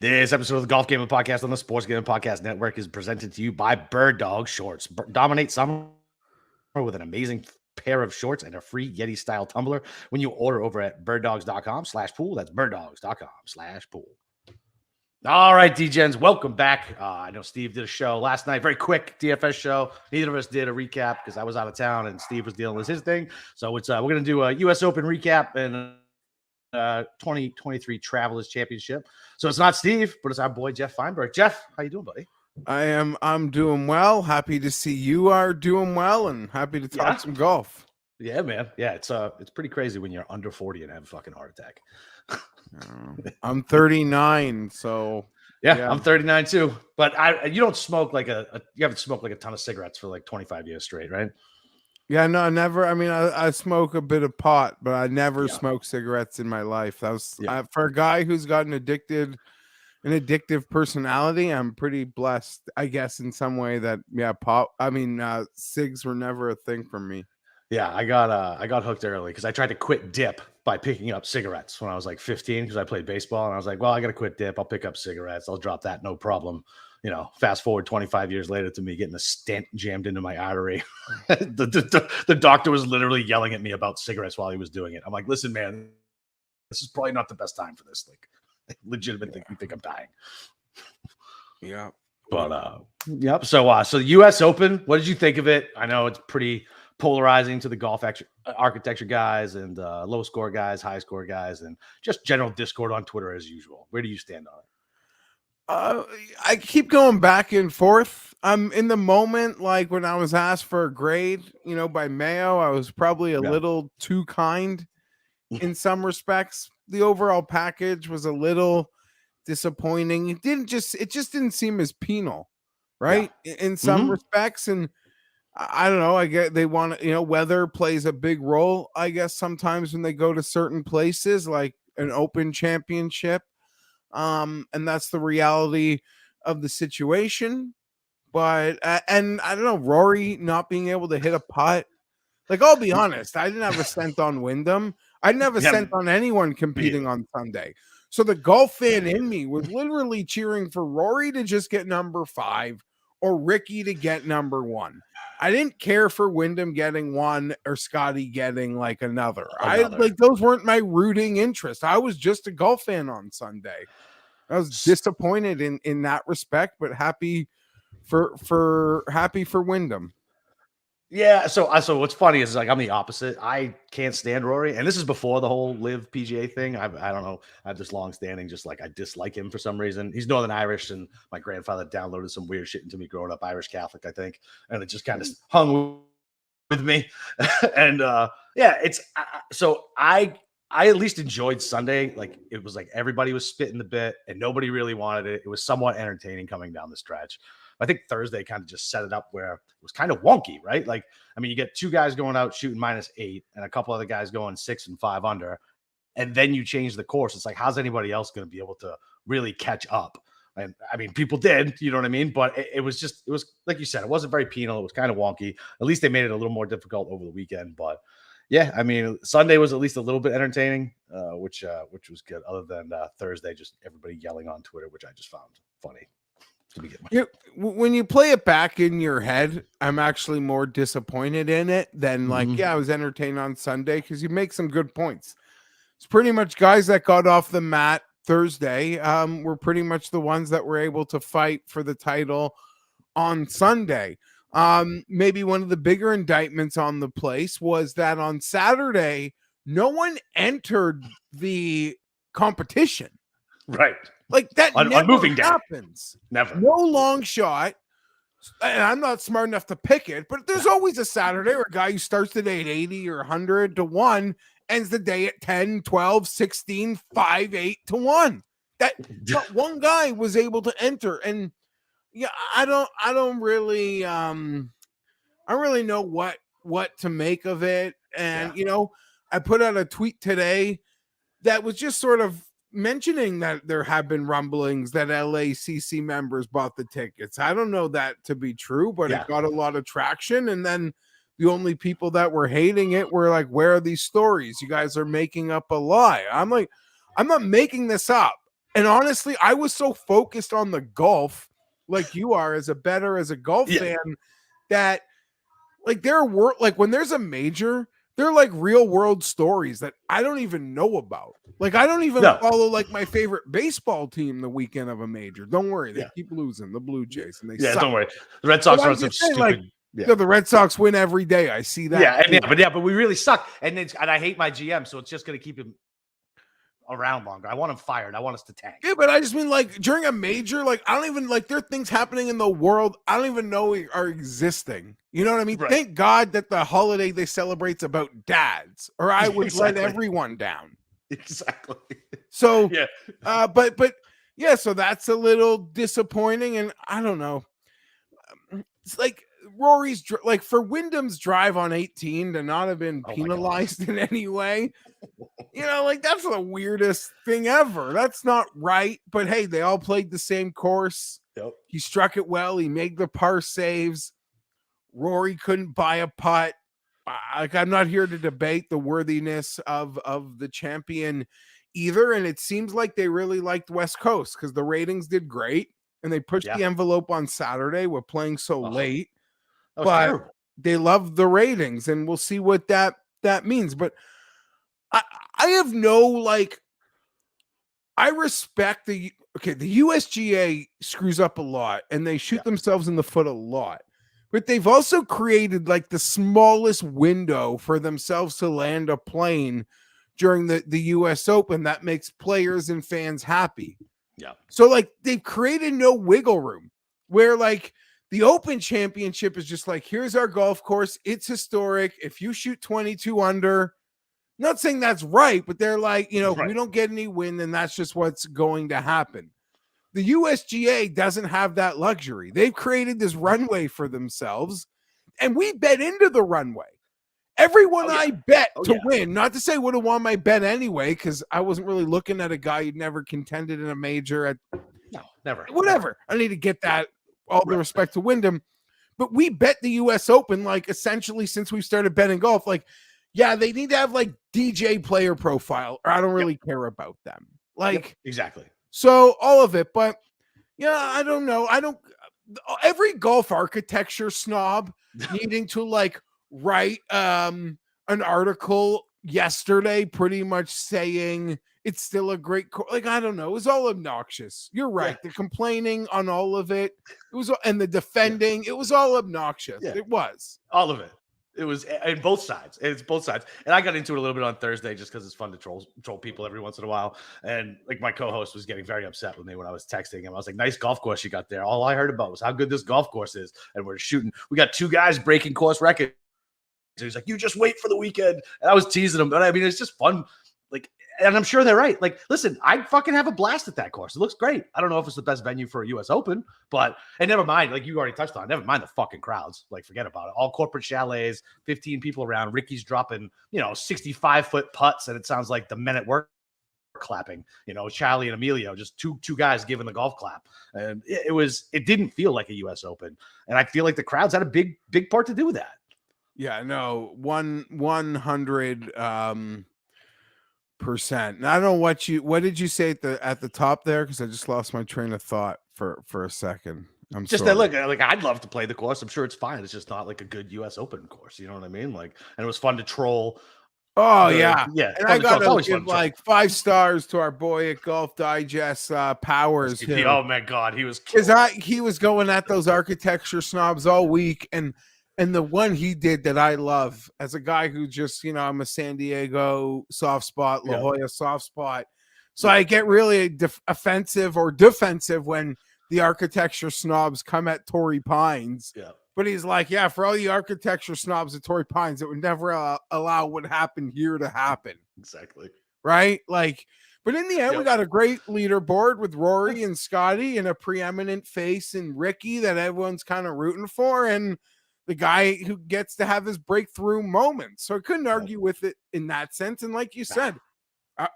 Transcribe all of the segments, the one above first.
This episode of the Golf Gaming Podcast on the Sports Gaming Podcast Network is presented to you by Bird Dog Shorts. Dominate summer with an amazing pair of shorts and a free Yeti style tumbler when you order over at birddogs.com/pool. That's birddogs.com/pool. All right, DGens, welcome back. I know Steve did a show last night, very quick DFS show. Neither of us did a recap because I was out of town and Steve was dealing with his thing. So it's we're going to do a U.S. Open recap and 2023 Travelers Championship. So it's not Steve, but it's our boy Jeff Feinberg. Jeff, how you doing, buddy? I'm doing well. Happy to see you are doing well, and happy to talk some golf. Yeah, man. Yeah, it's pretty crazy when you're under 40 and have a fucking heart attack. I'm 39, so yeah, I'm 39 too. But you don't smoke like you haven't smoked like a ton of cigarettes for like 25 years straight, right? Yeah, no, I never. I mean, I smoke a bit of pot, but I never smoked cigarettes in my life. That was for a guy who's got an addictive personality. I'm pretty blessed, I guess, in some way that pot. I mean, cigs were never a thing for me. Yeah, I got hooked early because I tried to quit dip by picking up cigarettes when I was like 15 because I played baseball and I was like, well, I got to quit dip. I'll pick up cigarettes. I'll drop that, no problem. You know, fast forward 25 years later to me getting a stent jammed into my artery. the doctor was literally yelling at me about cigarettes while he was doing it. I'm like, listen, man, this is probably not the best time for this. Like, legitimately think I'm dying. Yeah. But yep. So the US Open, what did you think of it? I know it's pretty polarizing to the golf architecture guys and low score guys, high score guys, and just general discord on Twitter as usual. Where do you stand on it? I keep going back and forth. I'm in the moment, like when I was asked for a grade, by Mayo, I was probably a little too kind in some respects. The overall package was a little disappointing. It just didn't seem as penal, right? In some respects. And I don't know. I get they want weather plays a big role, I guess, sometimes when they go to certain places like an Open Championship. And that's the reality of the situation. But and I don't know, Rory not being able to hit a putt. Like, I'll be honest, I didn't have a cent on Wyndham. I didn't have a cent on anyone competing on Sunday. So the golf fan in me was literally cheering for Rory to just get number 5 or Ricky to get number 1. I didn't care for Wyndham getting 1 or Scotty getting like another. Those weren't my rooting interest. I was just a golf fan on Sunday. I was disappointed in that respect, but happy for Wyndham. Yeah, so what's funny is like I'm the opposite. I can't stand Rory, and this is before the whole Live PGA thing. I don't know. I have this long standing, just like I dislike him for some reason. He's Northern Irish, and my grandfather downloaded some weird shit into me growing up Irish Catholic, I think, and it just kind of hung with me. And it's so I at least enjoyed Sunday. Like it was like everybody was spitting the bit, and nobody really wanted it. It was somewhat entertaining coming down the stretch. I think Thursday kind of just set it up where it was kind of wonky, right? Like, I mean, you get 2 guys going out shooting -8 and a couple other guys going 6 and 5 under, and then you change the course. It's like, how's anybody else going to be able to really catch up? And I mean, people did, you know what I mean? But it was like you said, it wasn't very penal. It was kind of wonky. At least they made it a little more difficult over the weekend. But yeah, I mean, Sunday was at least a little bit entertaining, which was good. Other than Thursday, just everybody yelling on Twitter, which I just found funny. When you play it back in your head, I'm actually more disappointed in it than I was entertained on Sunday because you make some good points. It's pretty much guys that got off the mat Thursday were pretty much the ones that were able to fight for the title on Sunday. Maybe one of the bigger indictments on the place was that on Saturday, no one entered the competition. Right. Like that on never moving happens. Never. No long shot. And I'm not smart enough to pick it, but there's always a Saturday where a guy who starts the day at 80 or 100 to 1 ends the day at 10, 12, 16, 5, 8 to 1. That one guy was able to enter. And yeah, I don't really know what to make of it. And I put out a tweet today that was just sort of mentioning that there have been rumblings that LACC members bought the tickets. I don't know that to be true, but it got a lot of traction. And then the only people that were hating it were like, where are these stories? You guys are making up a lie. I'm like, I'm not making this up. And honestly, I was so focused on the golf, like you are as a golf fan, that like there were like when there's a major, they're like real world stories that I don't even know about. Like I don't even follow like my favorite baseball team the weekend of a major. Don't worry, they keep losing, the Blue Jays, and they suck. Don't worry. The Red Sox are some stupid. Like, the Red Sox win every day. I see that. But we really suck, and I hate my GM, so it's just going to keep him around longer. I want him fired. I want us to tank. Yeah, but I just mean like during a major, like I don't even like there are things happening in the world I don't even know are existing. You know what I mean? Right. Thank God that the holiday they celebrate's about dads, or I would let everyone down. Exactly. So but yeah, so that's a little disappointing, and I don't know. It's like Rory's like for Wyndham's drive on 18 to not have been penalized in any way. You know, like that's the weirdest thing ever. That's not right. But hey, they all played the same course. Yep. He struck it well. He made the par saves. Rory couldn't buy a putt. Like I'm not here to debate the worthiness of the champion either. And it seems like they really liked West Coast because the ratings did great and they pushed the envelope on Saturday with playing so late. But terrible. They love the ratings, and we'll see what that means. But I have no like. I respect the USGA screws up a lot, and they shoot themselves in the foot a lot. But they've also created like the smallest window for themselves to land a plane during the US Open that makes players and fans happy. Yeah. So like they've created no wiggle room where like the Open Championship is just like, here's our golf course. It's historic. If you shoot 22 under, not saying that's right, but they're like, you know, if we don't get any win, then that's just what's going to happen. The USGA doesn't have that luxury. They've created this runway for themselves, and we bet into the runway. Everyone I bet to win, not to say would have won my bet anyway, because I wasn't really looking at a guy who'd never contended in a major. No, never. Whatever. I need to get that, all the respect to Wyndham. But we bet the US Open, like, essentially since we started betting golf, like, yeah, they need to have, like, DJ player profile, or I don't really care about them. Like, exactly. So all of it, but yeah, I don't know. Every golf architecture snob needing to like write an article yesterday pretty much saying it's still a great like I don't know, it was all obnoxious. You're right. The complaining on all of it, and the defending, it was all obnoxious. It was all of it. It was in both sides. It's both sides. And I got into it a little bit on Thursday just because it's fun to troll people every once in a while. And like my co-host was getting very upset with me when I was texting him. I was like, nice golf course you got there. All I heard about was how good this golf course is. And we're shooting. We got 2 guys breaking course records. So he's like, you just wait for the weekend. And I was teasing him. But I mean, it's just fun. Like, and I'm sure they're right. Like, listen, I fucking have a blast at that course. It looks great. I don't know if it's the best venue for a US Open, but and never mind, like you already touched on, never mind the fucking crowds. Like, forget about it. All corporate chalets, 15 people around. Ricky's dropping, 65-foot putts, and it sounds like the men at work clapping. Charlie and Emilio, just two guys giving the golf clap. And it didn't feel like a US Open. And I feel like the crowds had a big part to do with that. Yeah, no, 100 percent. I don't know what did you say at the top there? Because I just lost my train of thought for a second. I'm just sorry. That look, like I'd love to play the course. I'm sure it's fine. It's just not like a good US Open course. You know what I mean? Like, and it was fun to troll. Oh yeah. And I gotta give like 5 stars to our boy at Golf Digest, Powers. Oh my God, he was he was going at those architecture snobs all week, and the one he did that I love as a guy who just, I'm a San Diego soft spot, La Jolla soft spot. So I get really offensive or defensive when the architecture snobs come at Torrey Pines. Yeah. But he's like, yeah, for all the architecture snobs at Torrey Pines, it would never allow what happened here to happen. Exactly. Right? Like, but in the end, we got a great leaderboard with Rory and Scotty and a preeminent face and Ricky that everyone's kind of rooting for. And the guy who gets to have his breakthrough moment. So I couldn't argue with it in that sense. And like you said,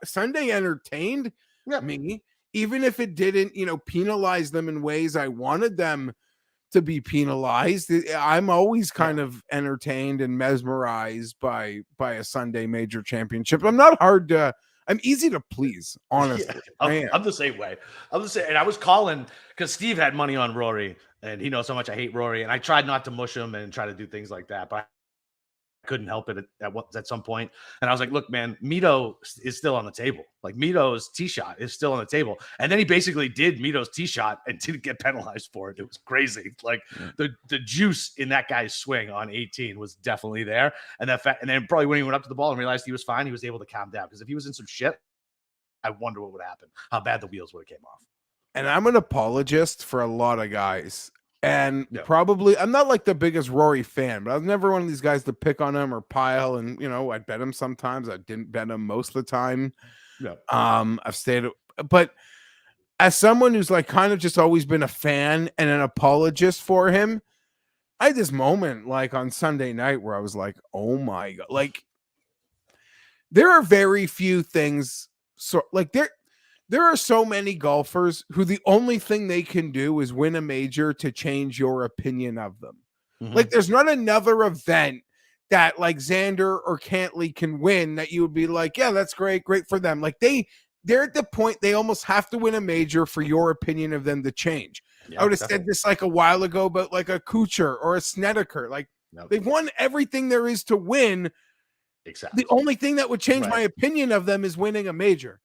Sunday entertained me, even if it didn't, penalize them in ways I wanted them to be penalized. I'm always kind of entertained and mesmerized by a Sunday major championship. I'm not hard to I'm easy to please, honestly. I'm the same way. I'm the same. And I was calling because Steve had money on Rory, and he knows how much I hate Rory. And I tried not to mush him and try to do things like that, but I couldn't help it at some point. And I was like, look, man, Mito is still on the table. Like Mito's tee shot is still on the table. And then he basically did Mito's tee shot and didn't get penalized for it. It was crazy. Like the juice in that guy's swing on 18 was definitely there. And and then probably when he went up to the ball and realized he was fine, he was able to calm down. Because if he was in some shit, I wonder what would happen, how bad the wheels would have came off. And I'm an apologist for a lot of guys. And probably, I'm not like the biggest Rory fan, but I was never one of these guys to pick on him or pile. And, you know, I'd bet him sometimes. I didn't bet him most of the time. I've stayed, but as someone who's like kind of just always been a fan and an apologist for him, I had this moment like on Sunday night where I was like, oh my God, like there are very few things. So like there are so many golfers who the only thing they can do is win a major to change your opinion of them. Like there's not another event that like Xander or Cantley can win that you would be like, yeah, that's great for them. Like they're at the point they almost have to win a major for your opinion of them to change. I would have said this like a while ago, but like a Kuchar or a Snedeker, like they've won everything there is to win. Exactly. The only thing that would change my opinion of them is winning a major.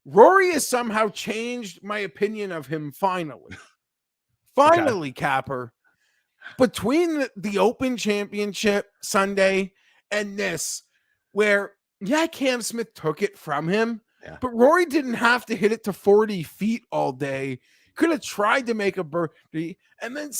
Rory has somehow changed my opinion of him finally. Finally, Capper. Between the Open Championship Sunday and this, where, Cam Smith took it from him, but Rory didn't have to hit it to 40 feet all day. Could have tried to make a birdie. And then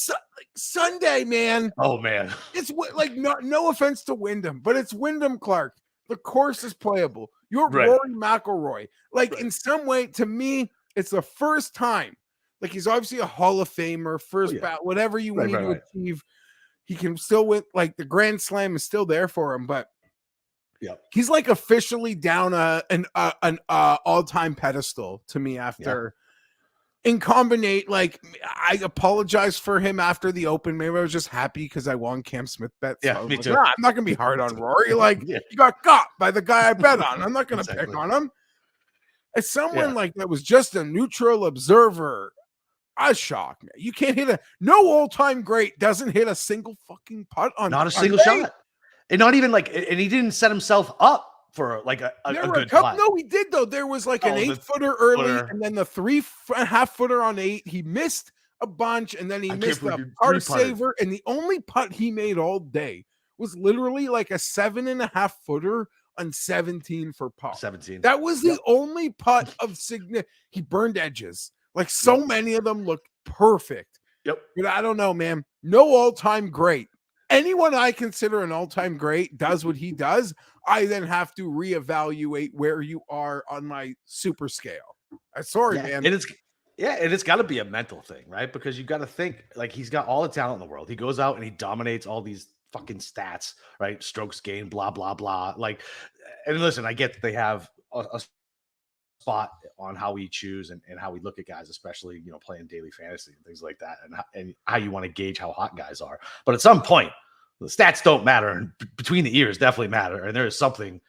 Sunday, man. Oh, man. It's like, no offense to Wyndham, but it's Wyndham Clark. The course is playable. You're Rory McIlroy. Like in some way, to me, it's the first time. Like he's obviously a Hall of Famer, first bat, whatever you need to achieve. He can still win. Like the Grand Slam is still there for him, but he's like officially down an all-time pedestal to me after. In combination, like I apologize for him after the Open. Maybe I was just happy because I won Cam Smith bet. So me too. Like, I'm not gonna be hard on Rory. Like he got by the guy I bet on. I'm not gonna pick on him. As someone like that was just a neutral observer, I was shocked. You can't hit no all-time great doesn't hit a single fucking putt on not a single shot, and not even like, and he didn't set himself up for like a good putt. No, he did though. There was like an 8-footer early, and then the 3.5-footer on 8. He missed a bunch, and then he missed a par saver. And the only putt he made all day was literally like a 7.5-footer on 17 for par. 17. That was the only putt of significance. He burned edges. Like so many of them looked perfect. But I don't know, man. No all-time great. Anyone I consider an all-time great does what he does. I then have to reevaluate where you are on my super scale. I'm sorry, man. And it's got to be a mental thing, right? Because you got to think like he's got all the talent in the world. He goes out and he dominates all these fucking stats, right? Strokes gained, blah blah blah. Like, and listen, I get that they have a spot on how we choose and how we look at guys, especially playing daily fantasy and things like that, and how you want to gauge how hot guys are. But at some point, the stats don't matter, and between the ears definitely matter. And there's something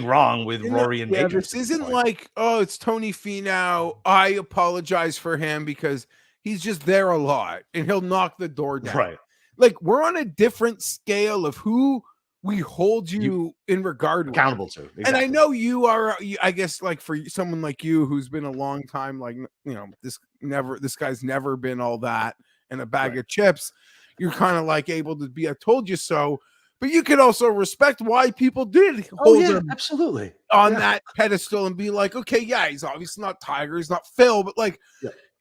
wrong with Rory and majors. This isn't like, oh, it's Tony Finau. I apologize for him because he's just there a lot and he'll knock the door down. Right. Like we're on a different scale of who we hold you in regard accountable to. Exactly. And I know you are, I guess, like for someone like you who's been a long time, like this guy's never been all that and a bag of chips. You're kind of like able to be, I told you so, but you could also respect why people did hold him absolutely on that pedestal and be like, okay, he's obviously not Tiger, he's not Phil, but like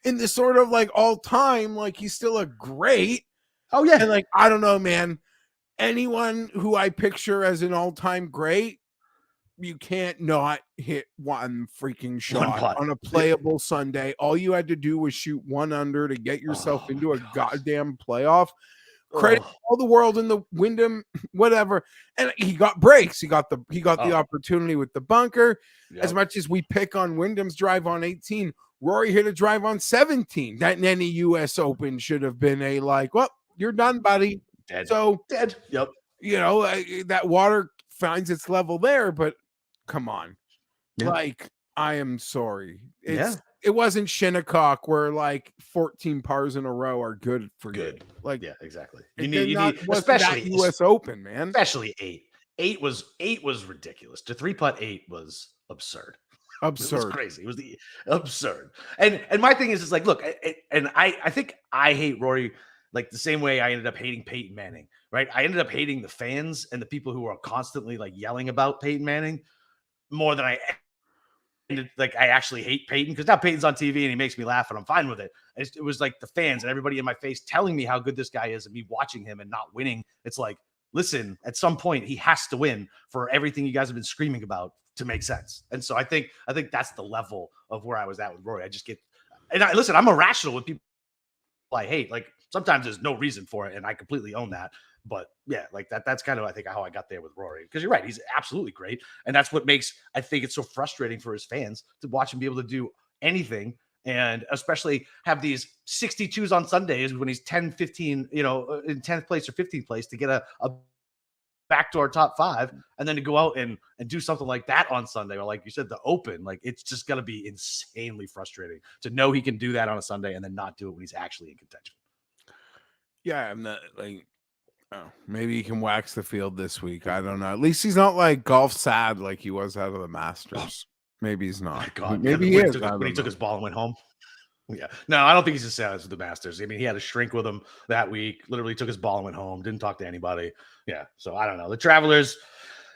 in this sort of like all time, like he's still a great. Oh yeah. And like, I don't know, man, anyone who I picture as an all-time great, you can't not hit one freaking shot on a playable Sunday. All you had to do was shoot 1 under to get yourself into a goddamn playoff. Credit all the world in the Wyndham, whatever. And he got breaks. He got the opportunity with the bunker. As much as we pick on Wyndham's drive on 18, Rory hit a drive on 17. That in any US Open should have been a like, well, you're done, buddy. Dead. So Yep. That water finds its level there, but come on. Yeah. Like, I am sorry. Yeah. It wasn't Shinnecock where like 14 pars in a row are good for you. Good. Like, Yeah, exactly. it You need wasn't that US Open, man. especially 8. 8 was ridiculous. To 3-putt 8 was absurd. It was Absurd. crazy. It was absurd. And my thing is like, look, I think I hate Rory like the same way I ended up hating Peyton Manning, right? I ended up hating the fans and the people who are constantly like yelling about Peyton Manning more than I actually hate Peyton, because now Peyton's on TV and he makes me laugh and I'm fine with it. It was like the fans and everybody in my face telling me how good this guy is and me watching him and not winning. It's like, listen, at some point he has to win for everything you guys have been screaming about to make sense. And so I think that's the level of where I was at with Rory. I just get, and listen, I'm irrational with people I hate. Like sometimes there's no reason for it, and I completely own that. But yeah, like that's kind of I think how I got there with Rory, because you're right, he's absolutely great, and that's what makes I think it's so frustrating for his fans to watch him be able to do anything, and especially have these 62s on Sundays when he's 10, 15, in 10th place or 15th place to get a backdoor top 5, and then to go out and do something like that on Sunday, or like you said, the Open. Like it's just gonna be insanely frustrating to know he can do that on a Sunday and then not do it when he's actually in contention. Yeah, I'm not like, oh, maybe he can wax the field this week. I don't know. At least he's not like golf sad like he was out of the Masters. Maybe he's not. My God, Maybe yeah, he is. when he took his ball and went home. Yeah, no, I don't think he's as sad as the Masters. I mean, he had a shrink with him that week. Literally took his ball and went home. Didn't talk to anybody. Yeah, so I don't know. The Travelers.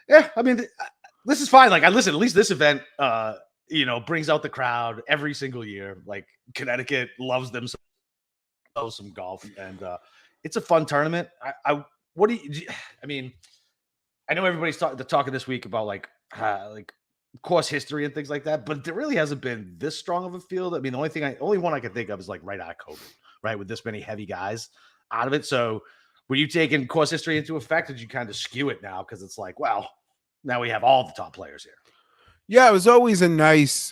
Yeah, I mean, this is fine. Like, I listen. At least this event, brings out the crowd every single year. Like Connecticut loves them some golf, and it's a fun tournament. What do you? I mean, I know everybody's talking this week about like course history and things like that, but there really hasn't been this strong of a field. I mean, the only one I can think of is like right out of COVID, right? With this many heavy guys out of it. So were you taking course history into effect? Did you kind of skew it now? Because it's like, well, now we have all the top players here. Yeah, it was always a nice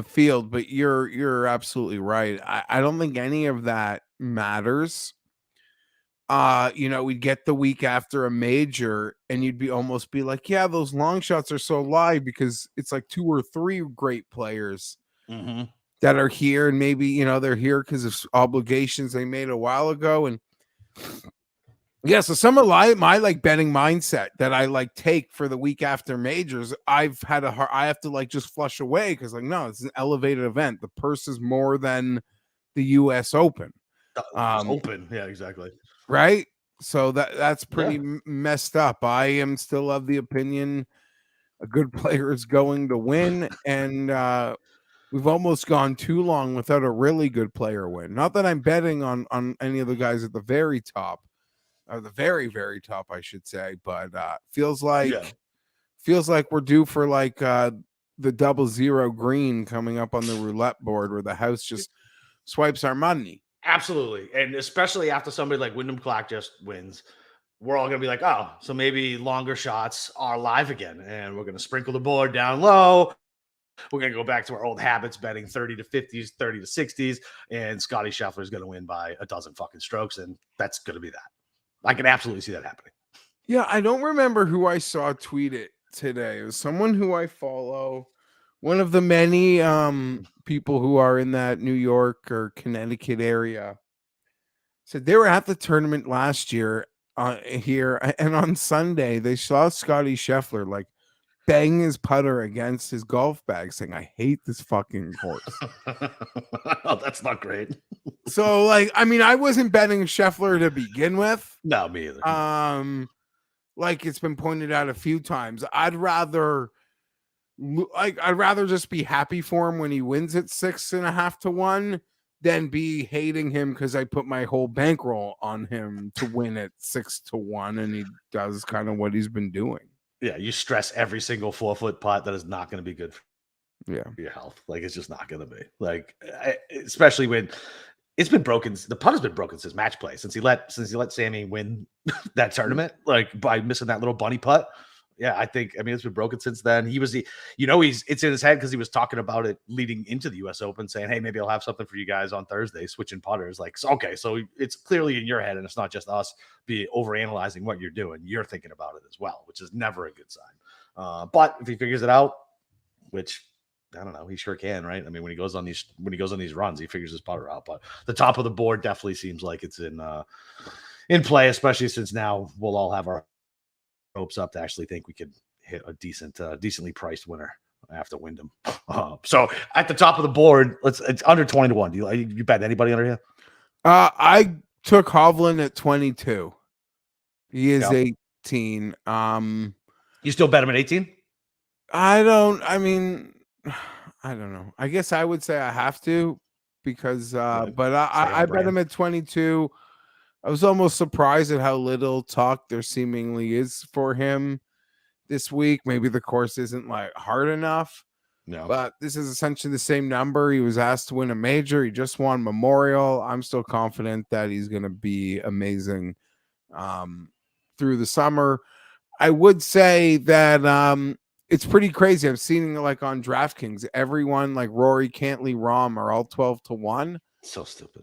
field, but you're absolutely right. I don't think any of that matters. We'd get the week after a major and you'd almost be like, yeah, those long shots are so live because it's like 2 or 3 great players that are here, and maybe they're here because of obligations they made a while ago. And yeah, so some of my like betting mindset that I like take for the week after majors, I have to like just flush away, because like, no, it's an elevated event. The purse is more than the US Open. Open, yeah, exactly. Right? So that's pretty messed up. I am still of the opinion a good player is going to win, and we've almost gone too long without a really good player win. Not that I'm betting on any of the guys at the very top, or the very, very top, I should say, but feels like we're due for like the 00 green coming up on the roulette board, where the house just swipes our money. Absolutely. And especially after somebody like Wyndham Clark just wins, we're all going to be like, oh, so maybe longer shots are live again. And we're going to sprinkle the board down low. We're going to go back to our old habits, betting 30 to 50s, 30 to 60s. And Scotty Scheffler is going to win by a dozen fucking strokes. And that's going to be that. I can absolutely see that happening. Yeah, I don't remember who I saw tweet it today. It was someone who I follow. One of the many people who are in that New York or Connecticut area said they were at the tournament last year here, and on Sunday they saw Scotty Scheffler like bang his putter against his golf bag, saying, "I hate this fucking course." Oh, that's not great. So, like, I mean, I wasn't betting Scheffler to begin with. No, me either. Like it's been pointed out a few times, I'd rather just be happy for him when he wins at 6.5 to 1 than be hating him because I put my whole bankroll on him to win at 6 to 1, and he does kind of what he's been doing. Yeah, you stress every single 4-foot putt. That is not going to be good for your health. Like, it's just not going to be. Like, especially when it's been broken. The putt has been broken since match play, since he let Sammy win that tournament, like by missing that little bunny putt. Yeah, I mean, it's been broken since then. It's in his head because he was talking about it leading into the US Open, saying, hey, maybe I'll have something for you guys on Thursday, switching putters. Like, so, okay, so it's clearly in your head, and it's not just us overanalyzing what you're doing. You're thinking about it as well, which is never a good sign. But if he figures it out, which I don't know. He sure can, right? I mean, when he goes on these runs, he figures his putter out. But the top of the board definitely seems like it's in play, especially since now we'll all have our hopes up to actually think we could hit a decently priced winner after Wyndham. So at the top of the board, it's under 20 to 1. Do you bet anybody under here? I took Hovland at 22. He is Yep. 18. You still bet him at 18? I don't know. I guess I would say I have to because but I bet him at 22. I was almost surprised at how little talk there seemingly is for him this week. Maybe the course isn't like hard enough. No. But this is essentially the same number. He was asked to win a major. He just won Memorial. I'm still confident that he's going to be amazing through the summer. I would say that it's pretty crazy. I'm seeing like on DraftKings, everyone like Rory, Cantley, Rahm are all 12 to 1. So stupid.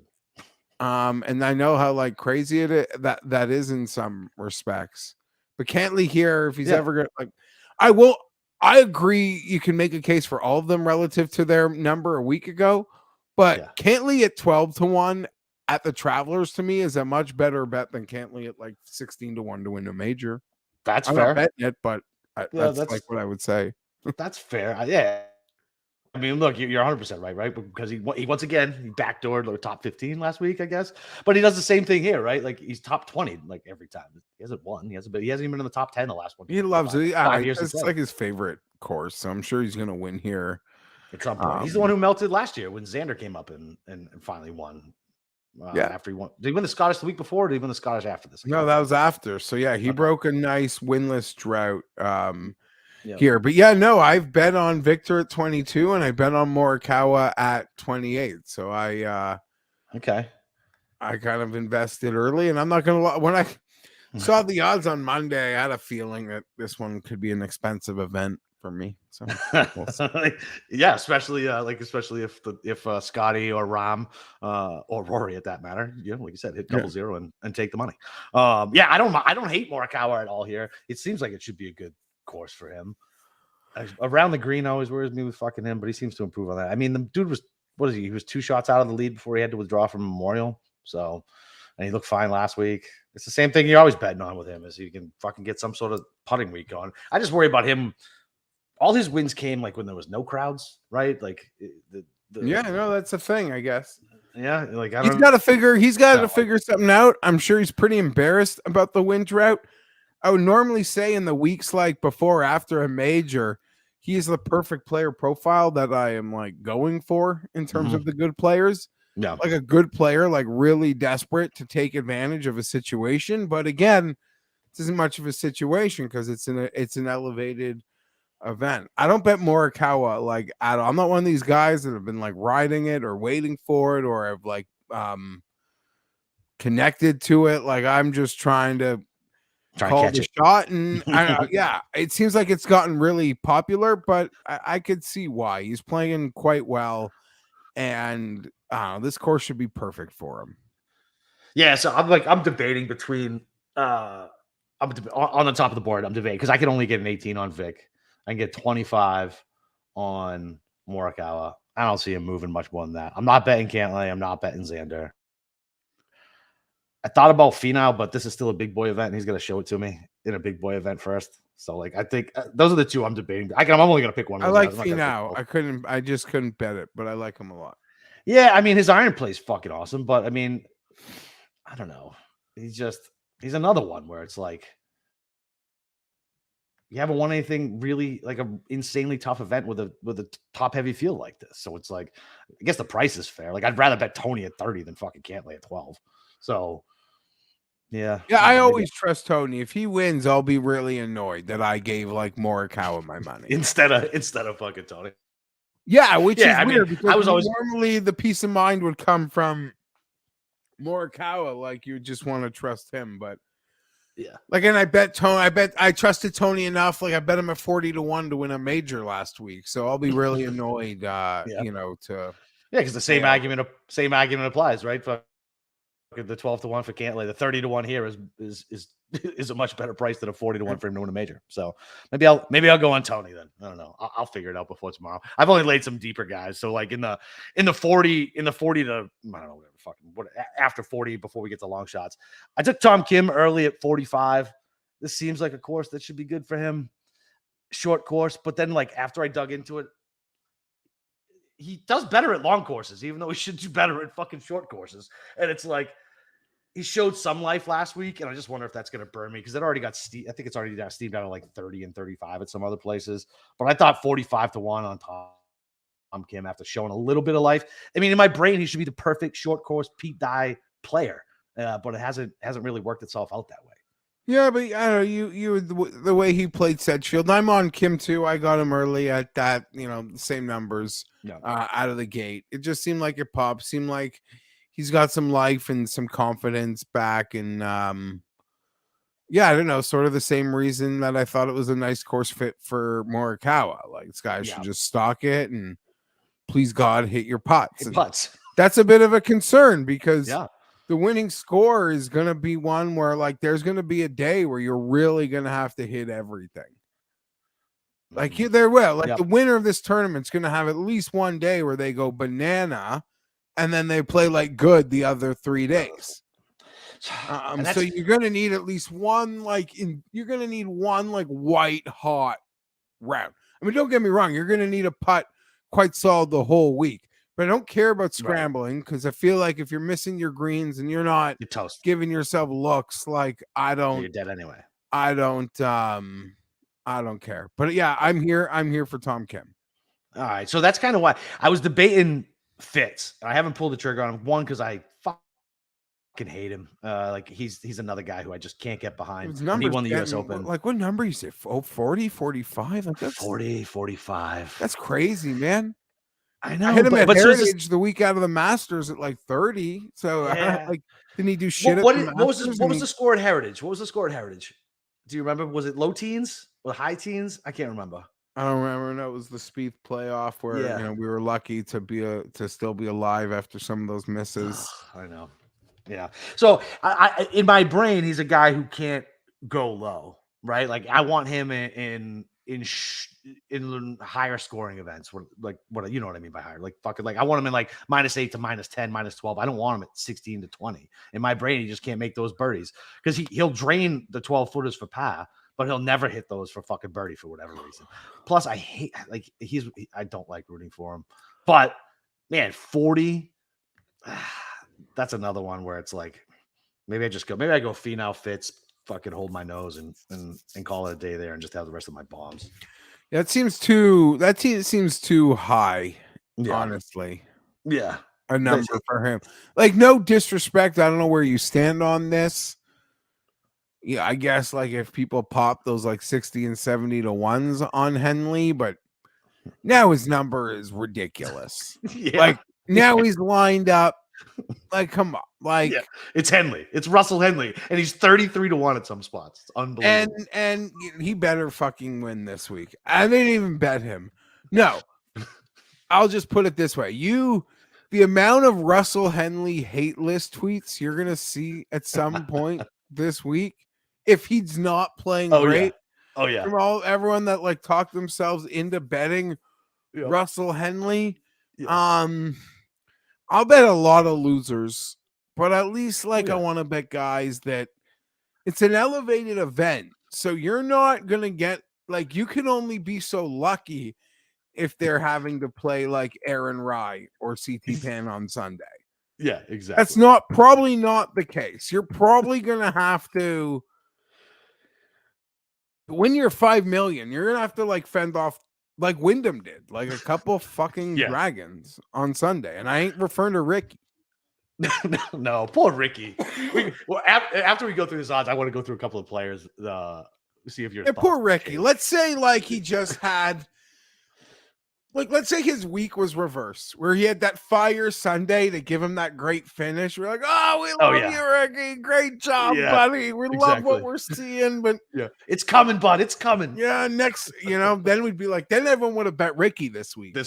And I know how like crazy it is, that is in some respects. But Cantley here, if he's ever going to I agree you can make a case for all of them relative to their number a week ago, but Cantley at 12 to 1 at the Travelers to me is a much better bet than Cantley at like 16 to 1 to win a major. That's I'm fair. not betting it, but that's like what I would say. That's fair. Yeah. I mean, look, you're 100% right? Because he once again, he backdoored or top 15 last week, I guess. But he does the same thing here, right? Like he's top 20 like every time. He hasn't won. He hasn't even been in the top 10 the last one. He loves it. It's like his favorite course, so I'm sure he's going to win here at some point. He's the one who melted last year when Xander came up and finally won. After he won. Did he win the Scottish the week before, or did he win the Scottish after this? No, that was after. So yeah, he broke a nice winless drought here. But yeah, no, I've bet on Victor at 22 and I bet on Morikawa at 28. So I kind of invested early, and I'm not gonna lie, when I saw the odds on Monday, I had a feeling that this one could be an expensive event for me. So yeah, especially if Scotty or Rahm or Rory at that matter, like you said, hit double zero and take the money. I don't hate Morikawa at all here. It seems like it should be a good course for him. Around the green always worries me with fucking him, but he seems to improve on that. I mean, the dude was he was 2 shots out of the lead before he had to withdraw from Memorial. So, and he looked fine last week. It's the same thing you're always betting on with him, is you can fucking get some sort of putting week on. I just worry about him. All his wins came like when there was no crowds, right? Like that's a thing, I guess. Yeah, like he's got to figure something out. I'm sure he's pretty embarrassed about the win drought. I would normally say in the weeks like before, after a major, he's the perfect player profile that I am like going for in terms of the good players. Yeah, like a good player, like really desperate to take advantage of a situation. But again, this isn't much of a situation because it's an elevated event. I don't bet Morikawa like at all. I'm not one of these guys that have been like riding it or waiting for it or have like connected to it. Like I'm just trying to call the shot, and it seems like it's gotten really popular, but I could see why. He's playing quite well, and this course should be perfect for him. Yeah, so I'm debating between on the top of the board. I'm debating because I can only get an 18 on Vic. I can get 25 on Morikawa. I don't see him moving much more than that. I'm not betting Cantlay. I'm not betting Xander. I thought about Finau, but this is still a big boy event, and he's going to show it to me in a big boy event first. So, like, I think those are the two I'm debating. I'm only going to pick one. I like Finau. I just couldn't bet it, but I like him a lot. Yeah, I mean, his iron play is fucking awesome, but I mean, I don't know. He's another one where it's like, you haven't won anything really like an insanely tough event with a top heavy field like this. So it's like, I guess the price is fair. Like, I'd rather bet Tony at 30 than fucking Cantlay at 12. So, yeah. I always trust Tony. If he wins, I'll be really annoyed that I gave like Morikawa my money instead of fucking Tony. Yeah, which is weird because normally the peace of mind would come from Morikawa. Like you just want to trust him, but yeah. Like, and I trusted Tony enough. Like I bet him at 40 to 1 to win a major last week. So I'll be really annoyed, because the same argument applies, right? at the 12-1 for Cantlay. The 30-1 here is a much better price than a 40-1 for him to win a major. So maybe I'll go on Tony then. I don't know. I'll figure it out before tomorrow. I've only laid some deeper guys. So like in the 40 to, I don't know, after 40 before we get to long shots. I took Tom Kim early at 45. This seems like a course that should be good for him. Short course, but then like after I dug into it, he does better at long courses, even though he should do better at fucking short courses. And it's like he showed some life last week, and I just wonder if that's going to burn me because it already got steamed. I think it's already steamed out of like 30 and 35 at some other places. But I thought 45-1 on Tom Kim after showing a little bit of life. I mean, in my brain, he should be the perfect short course Pete Dye player, but it hasn't really worked itself out that way. Yeah, but I don't know, you the way he played Sedgefield. I'm on Kim too. I got him early at that, the same numbers out of the gate. It just seemed like it popped. Seemed like he's got some life and some confidence back. And I don't know, sort of the same reason that I thought it was a nice course fit for Morikawa. Like this guy should just stock it and please God hit your putts. That's a bit of a concern because the winning score is going to be one where like there's going to be a day where you're really going to have to hit everything. Like there will. Like the winner of this tournament's going to have at least one day where they go banana and then they play like good the other 3 days. So you're going to need at least one you're going to need one like white hot round. I mean, don't get me wrong, you're going to need a putt quite solid the whole week. But I don't care about scrambling because I feel like if you're missing your greens and you're not giving yourself looks, like you're dead anyway. I don't care. But yeah, I'm here for Tom Kim. All right. So that's kind of why I was debating Fitz. I haven't pulled the trigger on him. One, because I fucking hate him. Like he's another guy who I just can't get behind. He won the US Open. Like what number you say? 40, 45? Like that's 40, 45. That's crazy, man. I know. I hit him at Heritage the week out of the Masters at like 30. So didn't he do shit? What was the score at Heritage? What was the score at Heritage? Do you remember? Was it low teens or high teens? I can't remember. I don't remember. No, it was the Spieth playoff where we were lucky to still be alive after some of those misses. I know. Yeah. So I in my brain, he's a guy who can't go low, right? Like I want him in higher scoring events. What you know what I mean by higher? Like fucking like I want him in like -8 to -10, -12. I don't want him at 16 to 20. In my brain, he just can't make those birdies because he'll drain the 12 footers for par, but he'll never hit those for fucking birdie for whatever reason. Plus, I hate I don't like rooting for him. But man, 40. That's another one where it's like maybe I go Finau Fitz, fucking hold my nose and call it a day there and just have the rest of my bombs. That seems too high, honestly. Yeah. A number for him. Like, no disrespect. I don't know where you stand on this. Yeah, I guess like if people pop those like 60 and 70 to ones on Henley, but now his number is ridiculous. Like now he's lined up. Like, come on. Like it's Henley. It's Russell Henley. And he's 33 to 1 at some spots. It's unbelievable. And he better fucking win this week. I didn't even bet him. No. I'll just put it this way. The amount of Russell Henley hate list tweets you're gonna see at some point this week, if he's not playing great. Oh yeah. From everyone that like talked themselves into betting Russell Henley. I'll bet a lot of losers, but at least I want to bet guys that it's an elevated event. So you're not going to get you can only be so lucky if they're having to play like Aaron Rai or CT Pan on Sunday. Yeah, exactly. That's probably not the case. You're probably going to have to win your 5 million. You're going to have to fend off like Wyndham did, like a couple fucking dragons on Sunday. And I ain't referring to Ricky. No, poor Ricky. After we go through his odds, I want to go through a couple of players. See if you're poor Ricky. Let's say he just had let's say his week was reversed, where he had that fire Sunday to give him that great finish. We're like, oh, we love you, Ricky. Great job, buddy. We love what we're seeing, but it's coming, bud. It's coming. Yeah, next, then we'd be like, then everyone would have bet Ricky this week.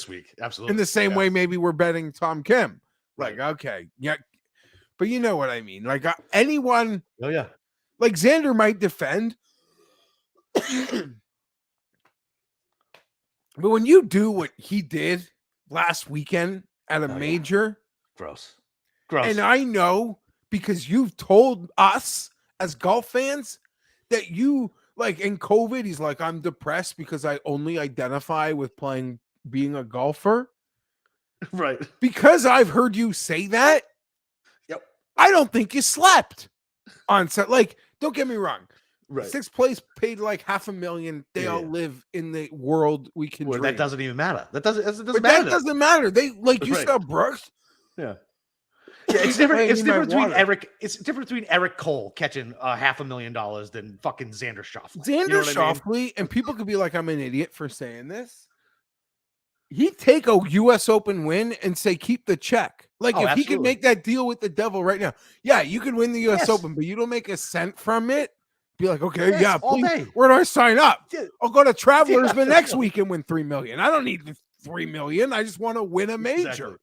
Absolutely. In the same way, maybe we're betting Tom Kim. Okay, yeah. but you know what I mean. Like anyone, Oh yeah. like Xander might defend, but when you do what he did last weekend at a major, Gross. Gross. and I know because you've told us as golf fans that you like in COVID, he's like, I'm depressed because I only identify with being a golfer. Right. Because I've heard you say that, Yep. I don't think you slept on set. Like, don't get me wrong. Right. Sixth place paid like $500,000. They all live in the world we can dream. That doesn't even matter. That doesn't but matter. That doesn't matter. They like you saw Brooks. Yeah. Yeah, it's different. It's different between Eric. It's different between Eric Cole catching $500,000 than fucking Xander Schauffele. Xander Schauffele, and people could be like, "I'm an idiot for saying this." He'd take a U.S. Open win and say, "Keep the check." Like if he could make that deal with the devil right now, yeah, you could win the U.S. Open, but you don't make a cent from it. Be like, okay, yeah, please, where do I sign up? I'll go to Travelers the next week and win $3 million. I don't need the $3 million. I just want to win a major.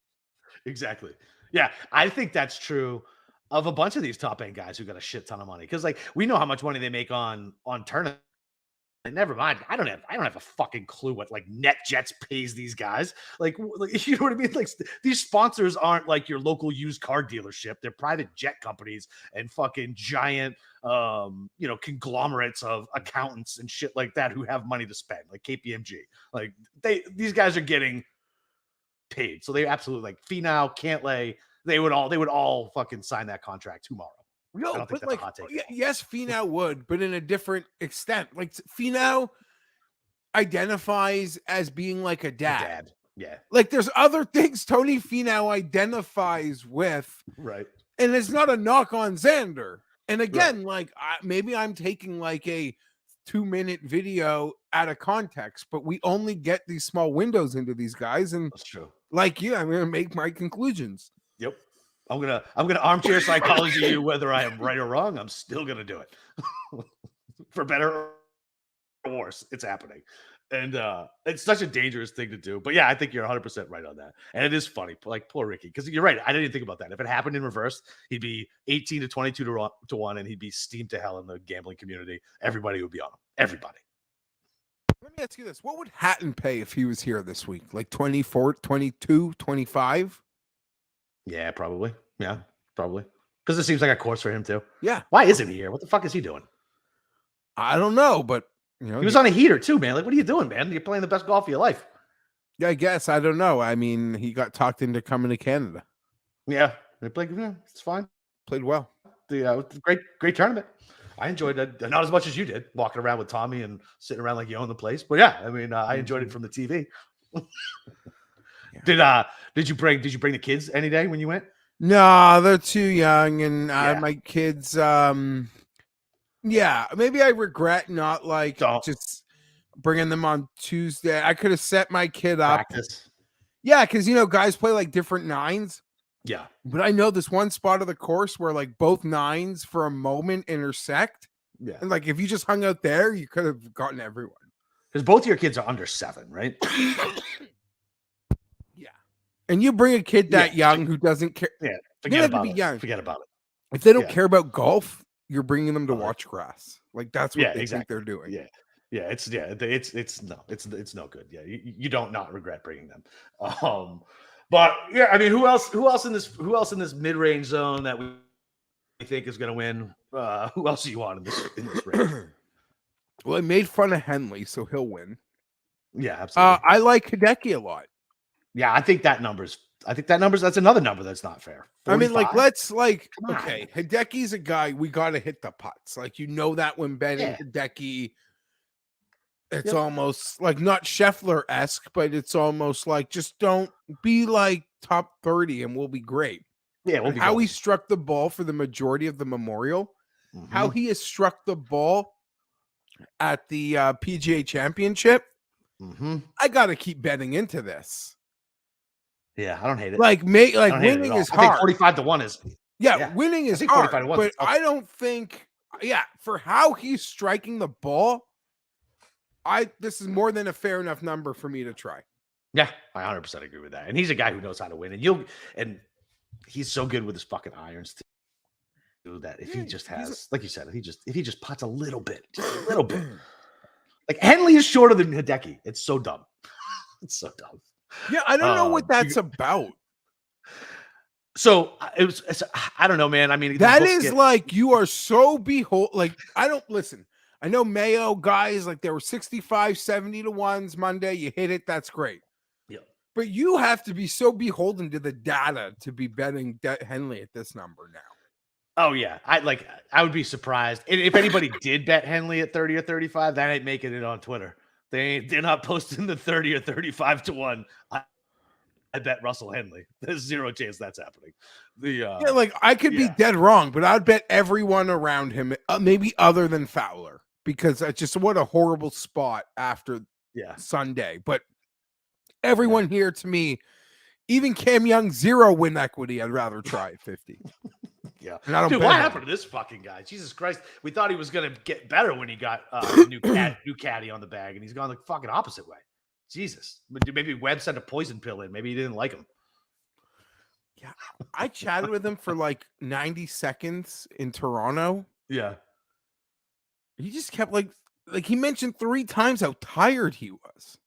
Exactly. Yeah, I think that's true of a bunch of these top end guys who got a shit ton of money because, like, we know how much money they make on tournaments. And never mind, I don't have a fucking clue what like NetJets pays these guys. Like, you know what I mean? Like, these sponsors aren't like your local used car dealership. They're private jet companies and fucking giant, conglomerates of accountants and shit like that who have money to spend, like KPMG. Like, these guys are getting paid, so they absolutely like Finau, Cantlay. They would all fucking sign that contract tomorrow. No, but like, yes, Finau would, but in a different extent. Like Finau identifies as being like a dad. Yeah. Like there's other things Tony Finau identifies with. Right. And it's not a knock on Xander. And again, like maybe I'm taking like a 2-minute video out of context, but we only get these small windows into these guys. And that's true. Like you, I'm going to make my conclusions. Yep. I'm gonna armchair psychology you whether I am right or wrong. I'm still gonna do it. For better or worse, it's happening. And it's such a dangerous thing to do. But yeah, I think you're 100% right on that. And it is funny, like poor Ricky, because you're right. I didn't even think about that. If it happened in reverse, he'd be 18 to 22 to 1, and he'd be steamed to hell in the gambling community. Everybody would be on him. Everybody. Let me ask you this. What would Hatton pay if he was here this week? Like 24, 22, 25? Yeah, probably. Yeah, probably. Because it seems like a course for him too. Yeah. Why isn't he here? What the fuck is he doing? I don't know, but he was on a heater too, man. Like, what are you doing, man? You're playing the best golf of your life. Yeah, I guess. I don't know. I mean, he got talked into coming to Canada. Yeah, they played. Yeah, it's fine. Played well. Great tournament. I enjoyed it. Not as much as you did, walking around with Tommy and sitting around like you own the place. But yeah, I mean, I enjoyed it from the TV. Yeah. Did you bring the kids any day when you went? No, they're too young, and my kids. Yeah, maybe I regret not just bringing them on Tuesday. I could have set my kid up. Practice. Yeah, because guys play like different nines. Yeah, but I know this one spot of the course where like both nines for a moment intersect. Yeah, and like if you just hung out there, you could have gotten everyone. Because both of your kids are under 7, right? Yeah, and you bring a kid that young who doesn't care. Yeah, forget about it. Forget about it. If they don't care about golf, you're bringing them to watch grass. Like that's what they think they're doing. Yeah, it's no good. Yeah, you don't not regret bringing them. But yeah, I mean, who else in this mid-range zone that we think is going to win? Who else do you want in this range? Well, I made fun of Henley, so he'll win. Yeah, absolutely. I like Hideki a lot. Yeah, I think that number's that's another number that's not fair. 45? I mean, okay, Hideki's a guy we got to hit the putts. Like that when betting Hideki, it's almost like not Scheffler-esque, but it's almost like just don't be like top 30 and we'll be great. Yeah, how he struck the ball for the majority of the Memorial, how he has struck the ball at the PGA Championship. I got to keep betting into this. Yeah, I don't hate it. Winning is hard. 45 to 1 is. Yeah, winning is hard. But I don't think. Yeah, for how he's striking the ball, this is more than a fair enough number for me to try. Yeah, I 100% agree with that. And he's a guy who knows how to win. And he's so good with his fucking irons that if Yeah, he just has, like you said, if he just puts a little bit, just a little bit. Like Henley is shorter than Hideki. It's so dumb. It's so dumb. Yeah, I don't know what that's about. So I don't know, man. I mean, That is like you are so like I don't listen. I know Mayo guys like there were 65, 70 to ones Monday. You hit it, that's great. Yeah. But you have to be so beholden to the data to be betting Henley at this number now. Oh yeah, I would be surprised if anybody did bet Henley at 30 or 35. That ain't making it on Twitter. They're not posting the 30 or 35 to 1. I bet Russell Henley. There's zero chance that's happening. Yeah, like I could be dead wrong, but I'd bet everyone around him, maybe other than Fowler, because that's just what a horrible spot after Sunday. But everyone here, to me, even Cam Young, 0 win equity. I'd rather try at 50. Yeah, and I don't dude, what happened to this fucking guy? Jesus Christ, we thought he was gonna get better when he got a new caddy on the bag, and he's gone the fucking opposite way. Jesus, maybe Webb sent a poison pill in. Maybe he didn't like him. Yeah, I chatted with him for like 90 seconds in Toronto. Yeah, he just kept like he mentioned 3 times how tired he was.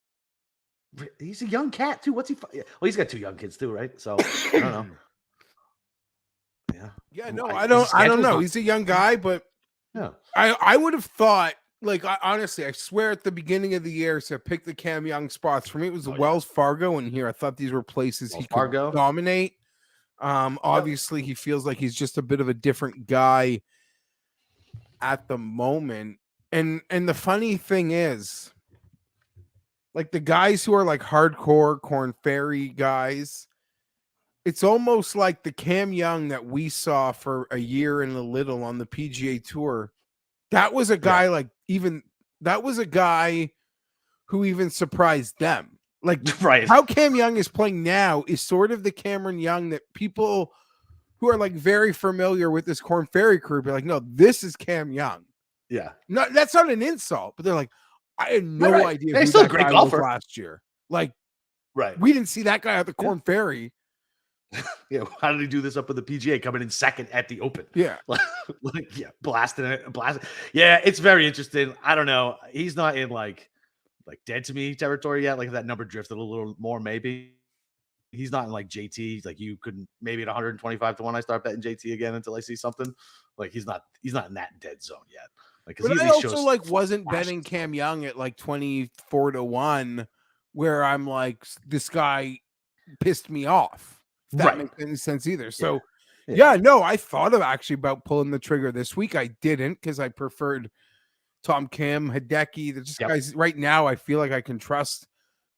He's a young cat too. What's he? Well, he's got 2 young kids too, right? So I don't know. Yeah, no, I don't know. He's a young guy, but I would have thought, like, honestly, I swear at the beginning of the year, so pick the Cam Young spots. For me, it was the Wells Fargo in here. I thought these were places he could dominate. Obviously, he feels like he's just a bit of a different guy at the moment. And the funny thing is, like the guys who are like hardcore Corn Ferry guys, it's almost like the Cam Young that we saw for a year and a little on the PGA Tour. That was a guy that was a guy who even surprised them. Like how Cam Young is playing now is sort of the Cameron Young that people who are like very familiar with this Corn Ferry crew be like, no, this is Cam Young. Yeah. No, that's not an insult, but they're like, I had no idea who that guy was last year. Like, we didn't see that guy at the Corn Ferry. Yeah, how did he do this up with the PGA coming in second at the Open? Yeah, blasting it. Yeah, it's very interesting. I don't know. He's not in like dead to me territory yet. Like if that number drifted a little more, maybe he's not in like JT. Like you couldn't maybe at 125 to 1. I start betting JT again until I see something. Like he's not in that dead zone yet. Like but I also like wasn't betting Cam Young at like 24 to 1, where I'm like this guy pissed me off. That makes any sense either. So no, I thought of actually about pulling the trigger this week. I didn't because I preferred Tom Kim, Hideki. The just guys right now I feel like I can trust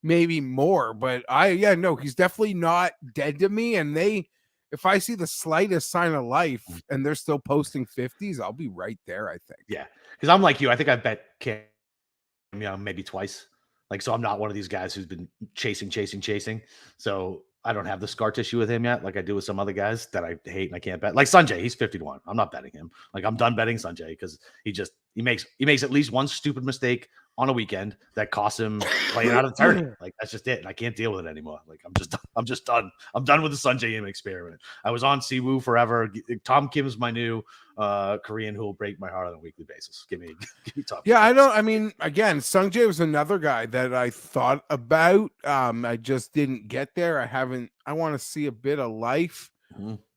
maybe more, but he's definitely not dead to me. And if I see the slightest sign of life and they're still posting 50s, I'll be right there, I think. Yeah, because I'm like you. I think I've bet Cam maybe twice. Like, so I'm not one of these guys who's been chasing. So I don't have the scar tissue with him yet, like I do with some other guys that I hate and I can't bet. Like Sanjay, he's 50 to 1. I'm not betting him. Like I'm done betting Sanjay because he makes at least one stupid mistake on a weekend that costs him playing out of the tournament. Like that's just it. And I can't deal with it anymore. Like I'm just done. I'm done with the Sanjay Im experiment. I was on Siwoo forever. Tom Kim's my new Korean who will break my heart on a weekly basis. Give me Tom. Yeah, I mean, again, Sanjay was another guy that I thought about. I just didn't get there. I want to see a bit of life.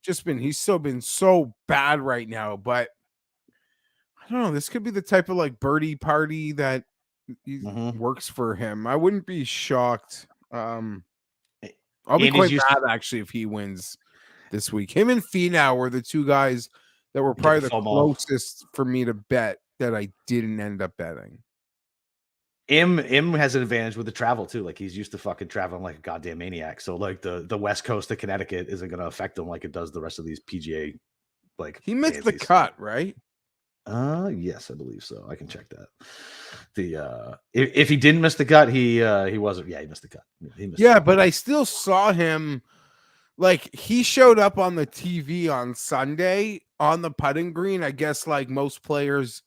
He's still been so bad right now, but I don't know. This could be the type of like birdie party that works for him. I wouldn't be shocked. I'll be quite mad actually if he wins this week. Him and Finau were the 2 guys that were probably the closest for me to bet that I didn't end up betting. Im has an advantage with the travel too. Like he's used to fucking traveling like a goddamn maniac. So like the West Coast of Connecticut isn't going to affect him like it does the rest of these PGA. Like he missed the cut, right? Yes, I believe so. I can check that. If he didn't miss the cut, he wasn't. Yeah, he missed the cut. But I still saw him. Like he showed up on the TV on Sunday on the putting green. I guess like most players,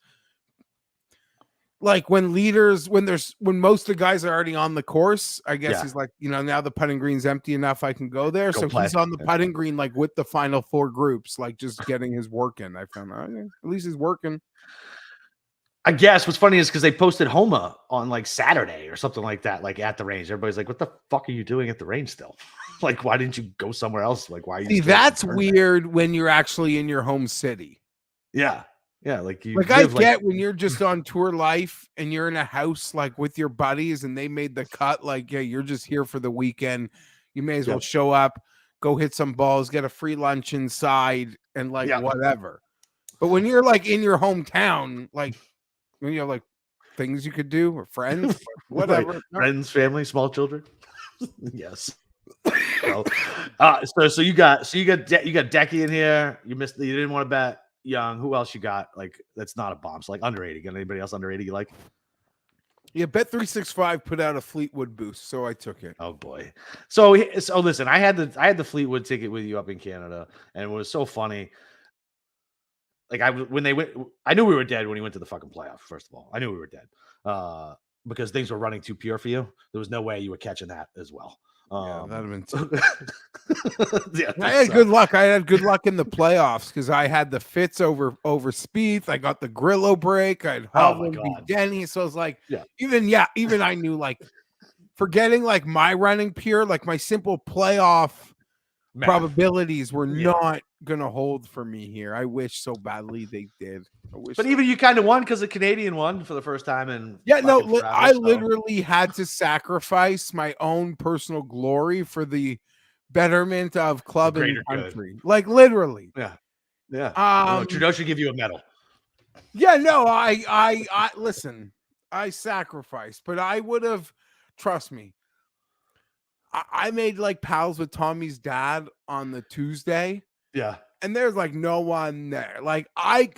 like when most of the guys are already on the course, I guess Yeah. he's like, now the putting green's empty enough, I can go there. So play. he's on the putting green, like with the final 4 groups, like just getting his work in. I found out, at least he's working. I guess what's funny is because they posted Homa on like Saturday or something like that, like at the range. Everybody's like, what the fuck are you doing at the range still? Like, why didn't you go somewhere else? Like, why are you See, that's weird when you're actually in your home city. Yeah. Yeah. Like I get when you're just on tour life and you're in a house like with your buddies and they made the cut, like, yeah, you're just here for the weekend. You may as well show up, go hit some balls, get a free lunch inside, and like whatever. But when you're like in your hometown, like when you have like things you could do or friends, whatever. Friends, family, small children. Yes. So you got Decky in here. You didn't want to bet Young. Who else you got? Like that's not a bomb. So like under 80. Got anybody else under 80 you like? Yeah, Bet365 put out a Fleetwood boost, so I took it. Oh boy. So listen, I had the Fleetwood ticket with you up in Canada, and it was so funny. Like when they went, I knew we were dead when he went to the fucking playoff. First of all, I knew we were dead because things were running too pure for you. There was no way you were catching that as well. Yeah, that'd have been. I had good luck. I had good luck in the playoffs because I had the Fitz over Spieth. I got the Grillo break. I had Hovland beat Denny. So I was like, even I knew like forgetting like my running pure, like my simple playoff probabilities were not gonna hold for me here. I wish so badly they did. But even you kind of won because the Canadian won for the first time in I literally had to sacrifice my own personal glory for the betterment of club and country. Good. Like literally. Yeah. Trudeau should give you a medal. Yeah, no, I listen, I sacrificed, but I would have, trust me. I made like pals with Tommy's dad on the Tuesday. Yeah. And there's like no one there. Like I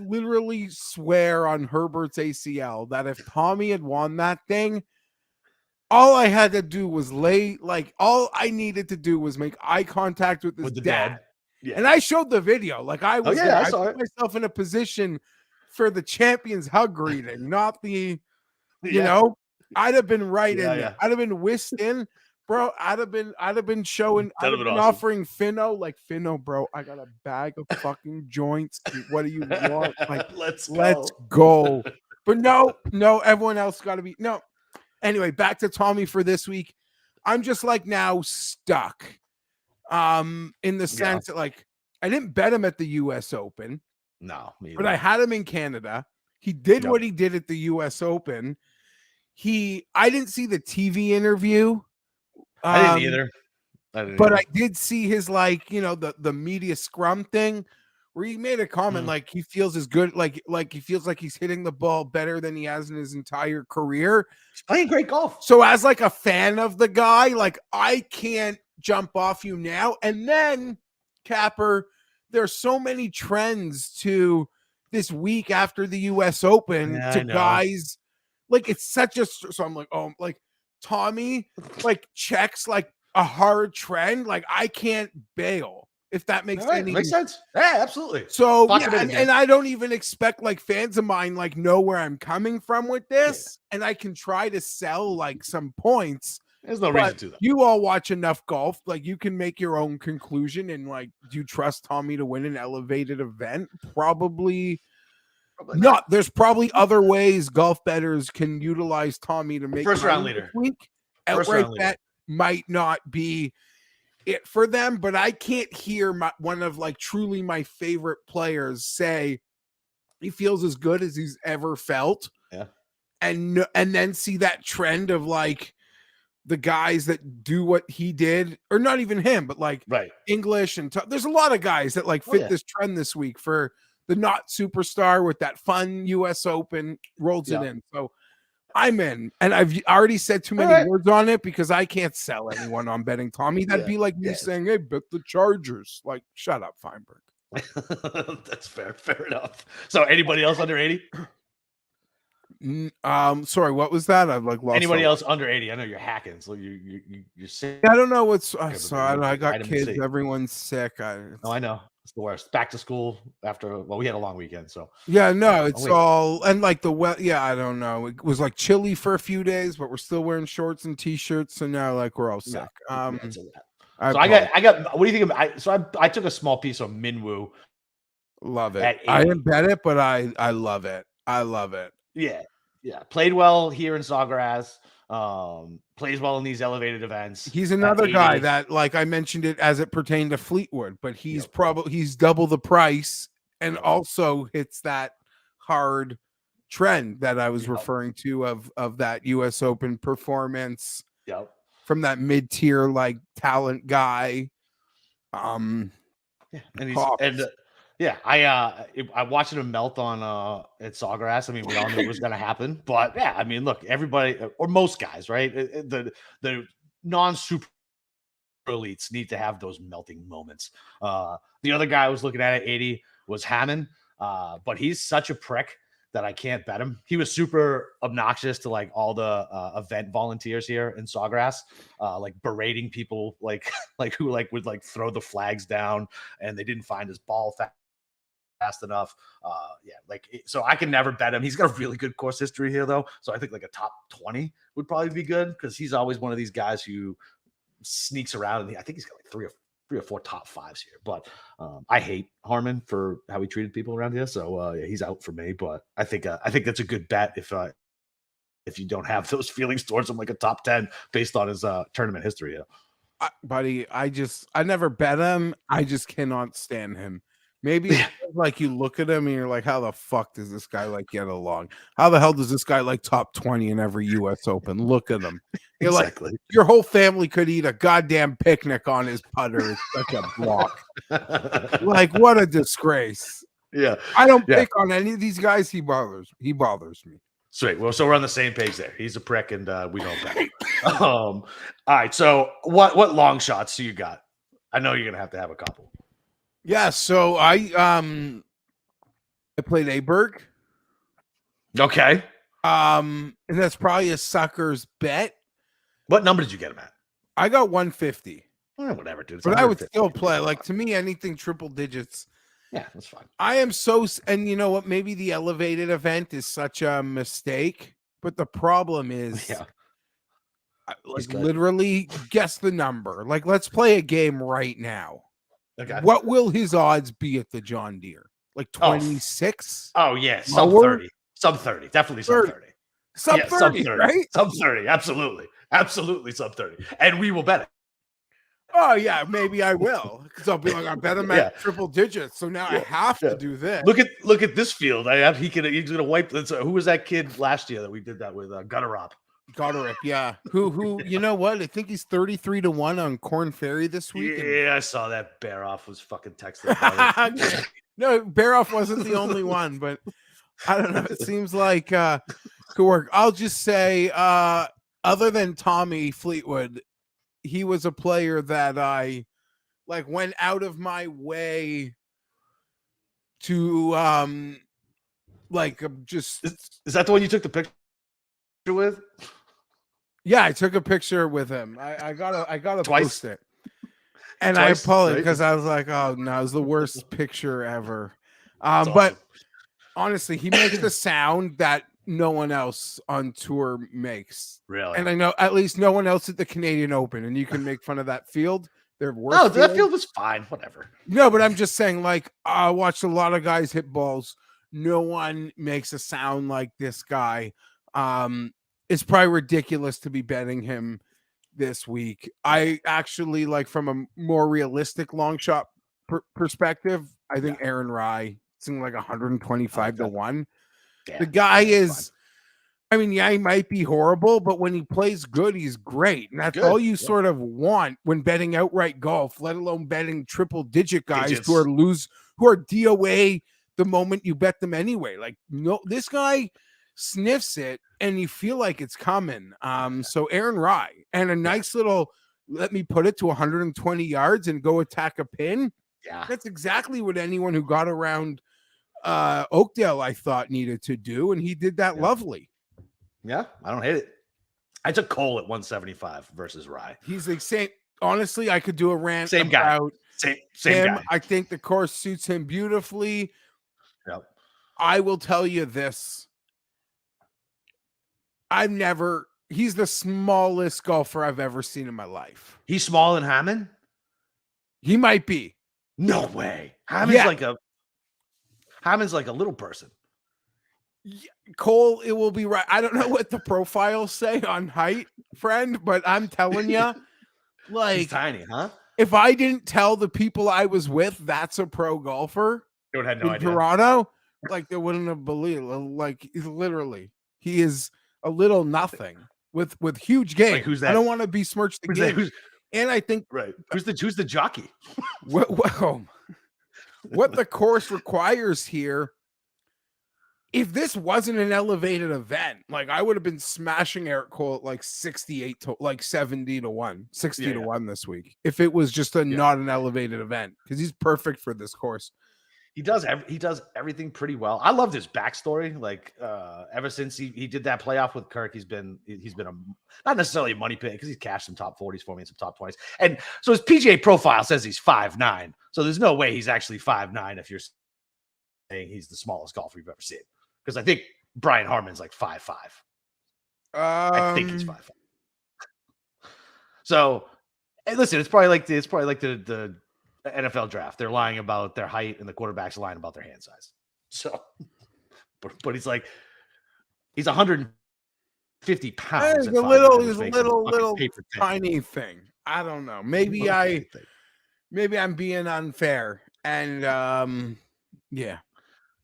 literally swear on Herbert's ACL that if Tommy had won that thing, all I had to do was all I needed to do was make eye contact with his dad. Yeah. And I showed the video. Like I was I put myself in a position for the champion's hug greeting, not the I'd have been right in there. I'd have been whisked in. Bro, I'd have been showing, I'd have been offering Finno, bro, I got a bag of fucking joints. What do you want? Like, let's go. But no, everyone else got to be, no. Anyway, back to Tommy for this week. I'm just like now stuck in the sense that like, I didn't bet him at the US Open. No, but I had him in Canada. He did what he did at the US Open. I didn't see the TV interview. I didn't either. But I did see his the media scrum thing where he made a comment like he feels as good, like he feels like he's hitting the ball better than he has in his entire career. He's playing great golf. So as like a fan of the guy, like I can't jump off you now. And then Capper, there's so many trends to this week after the US Open to guys. Like it's such a, so I'm like, oh, like Tommy like checks like a hard trend. Like I can't bail if that makes any sense. Yeah, absolutely. So and I don't even expect like fans of mine like know where I'm coming from with this, and I can try to sell like some points. There's no reason to that. You all watch enough golf, like you can make your own conclusion. And like, do you trust Tommy to win an elevated event? Probably not. There's probably other ways golf bettors can utilize Tommy to make first round leader. Outright bet might not be it for them, but I can't hear one of like truly my favorite players say he feels as good as he's ever felt. Yeah, and then see that trend of like the guys that do what he did, or not even him, but like English and there's a lot of guys that like fit this trend this week for the not superstar with that fun US Open rolls it in. So I'm in, and I've already said too many words on it because I can't sell anyone on betting Tommy. That'd be like me saying, "Hey, bet the Chargers." Like, shut up, Feinberg. That's fair enough. So, anybody else under 80? Sorry, what was that? I've like lost. Anybody else under 80? I know you're hacking, so you're sick. I don't know what's. Sorry, I got kids. Everyone's sick. I know. It's the worst. Back to school after. Well, we had a long weekend, so Yeah, no, it's wait. all and like yeah, I don't know. It was like chilly for a few days, but we're still wearing shorts and t-shirts, so now like we're all sick. Yeah, it's a wrap. I So I got. What do you think of? I took a small piece of Minwoo. love it. At I 80. didn't bet it, but I love it. I love it. Yeah, yeah. Played well here in Sawgrass. Plays well in these elevated events. He's At another 80. guy that, like I mentioned it as it pertained to Fleetwood, but he's Yep. probably he's double the price and also hits that hard trend that I was Yep. referring to of that US Open performance Yep. from that mid-tier like talent guy. Yeah, and Pops. I watched him melt on at Sawgrass. I mean, we all knew it was going to happen, but yeah, I mean, look, everybody or most guys, right? The non-super elites need to have those melting moments. The other guy I was looking at 80 was Hammond, but he's such a prick that I can't bet him. He was super obnoxious to like all the event volunteers here in Sawgrass, like berating people like who like would like throw the flags down and they didn't find his ball fast enough. So I can never bet him. He's got a really good course history here though. So I think like a top 20 would probably be good because he's always one of these guys who sneaks around and I think he's got like three or four top fives here. But I hate Harman for how he treated people around here. So yeah, he's out for me. But I think that's a good bet if you don't have those feelings towards him, like a top 10 based on his tournament history. Yeah. Buddy, I never bet him. I just cannot stand him. Maybe it's like you look at him and you're like, how the fuck does this guy like get along? How the hell does this guy like top 20 in every US Open? Look at him. You're exactly. Like, your whole family could eat a goddamn picnic on his putter. It's such a block. Like, what a disgrace. Yeah. I don't pick on any of these guys. He bothers me. Sweet. Well, so we're on the same page there. He's a prick and we don't bet. All right. So what long shots do you got? I know you're gonna have a couple. Yeah, so I played Aberg. Okay. And that's probably a sucker's bet. What number did you get him at? I got 150. Whatever, dude. But I would still play. Like, to me, anything triple digits. Yeah, that's fine. I am so, and you know what? Maybe the elevated event is such a mistake, but the problem is, like, literally guess the number. Like, let's play a game right now. Okay. What will his odds be at the John Deere? Like 26? Oh yeah, sub 30. Sub 30. Definitely sub 30. Sub 30, right? Sub 30. Absolutely. Absolutely sub 30. And we will bet it. Oh yeah, maybe I will. Because I'll be like, I bet him at triple digits. So now I have to do this. Look at this field. He's gonna wipe this. Who was that kid last year that we did that with? Gutterop. Gutterop, yeah. Who you know what? I think he's 33-1 on Corn Ferry this week. Yeah, I saw that. Bearoff was fucking texting. No, Bearoff wasn't the only one, but I don't know. It seems like could work. I'll just say, other than Tommy Fleetwood, he was a player that I like went out of my way to just. Is that the one you took the picture with? Yeah, I took a picture with him. I gotta post it. And Twice, I apologize right? because I was like, oh no, it was the worst picture ever. Awesome. But honestly, he makes the sound that no one else on tour makes. Really? And I know at least no one else at the Canadian Open, and you can make fun of that field. They're worse. No, that field was fine. Whatever. No, but I'm just saying, like, I watched a lot of guys hit balls. No one makes a sound like this guy. It's probably ridiculous to be betting him this week. I actually, like, from a more realistic long shot perspective, I think Aaron Rai seemed like 125-1. The guy is, I mean, yeah, he might be horrible, but when he plays good, he's great. And that's all you sort of want when betting outright golf, let alone betting triple digit guys who are DOA the moment you bet them anyway. Like, no, this guy sniffs it and you feel like it's coming. So Aaron Rai and a nice little, let me put it to 120 yards and go attack a pin. Yeah, that's exactly what anyone who got around Oakdale I thought needed to do, and he did that lovely. Yeah, I don't hate it. I took Cole at 175 versus Rai. He's the same. Honestly, I could do a rant same guy. Same guy. I think the course suits him beautifully. Yep. I will tell you this. He's the smallest golfer I've ever seen in my life. He's smaller than Hammond? He might be. No way. Hammond's like a little person. Cole, it will be right. I don't know what the profiles say on height, friend, but I'm telling you, like, he's tiny, huh? If I didn't tell the people I was with that's a pro golfer, they would have no idea. Toronto, like they wouldn't have believed. Like literally, he is a little nothing with huge game. Like, who's that? I don't want to besmirch the game. And I think right. Who's the jockey? What the course requires here. If this wasn't an elevated event, like I would have been smashing Eric Cole at like 68 to like 70 to 1, 60 to 1 this week. If it was just not an elevated event, because he's perfect for this course. He does everything pretty well. I loved his backstory. Like ever since he did that playoff with Kirk, he's been a not necessarily a money pit because he's cashed some top 40s for me and some top 20s. And so his PGA profile says he's 5'9". So there's no way he's actually 5'9" if you're saying he's the smallest golfer you've ever seen. Because I think Brian Harman's like 5'5". I think he's 5'5". So, and listen, it's probably like the NFL draft. They're lying about their height, and the quarterbacks are lying about their hand size. So, but he's 150 pounds. He's a little tiny thing. I don't know. Maybe I'm being unfair. And yeah.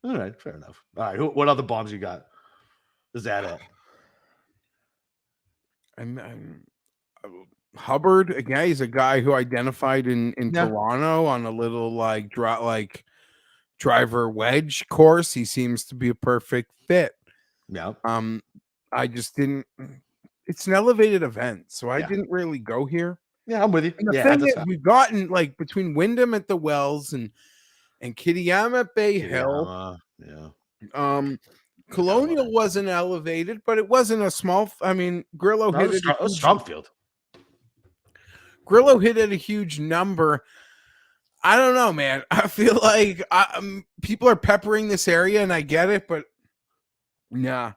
All right, fair enough. All right, what other bombs you got? Is that it? I'm Hubbard again. He's a guy who identified in Toronto on a little driver wedge course. He seems to be a perfect fit. Yeah. I just didn't. It's an elevated event, so I didn't really go here. Yeah, I'm with you. And the thing is, we've gotten like between Wyndham at the Wells and Kitayama at Bay Hill. Colonial wasn't elevated, but it wasn't a small. I mean, Grillo hit it. It was strong field. Grillo hit it a huge number. I don't know, man. I feel like people are peppering this area, and I get it, but nah.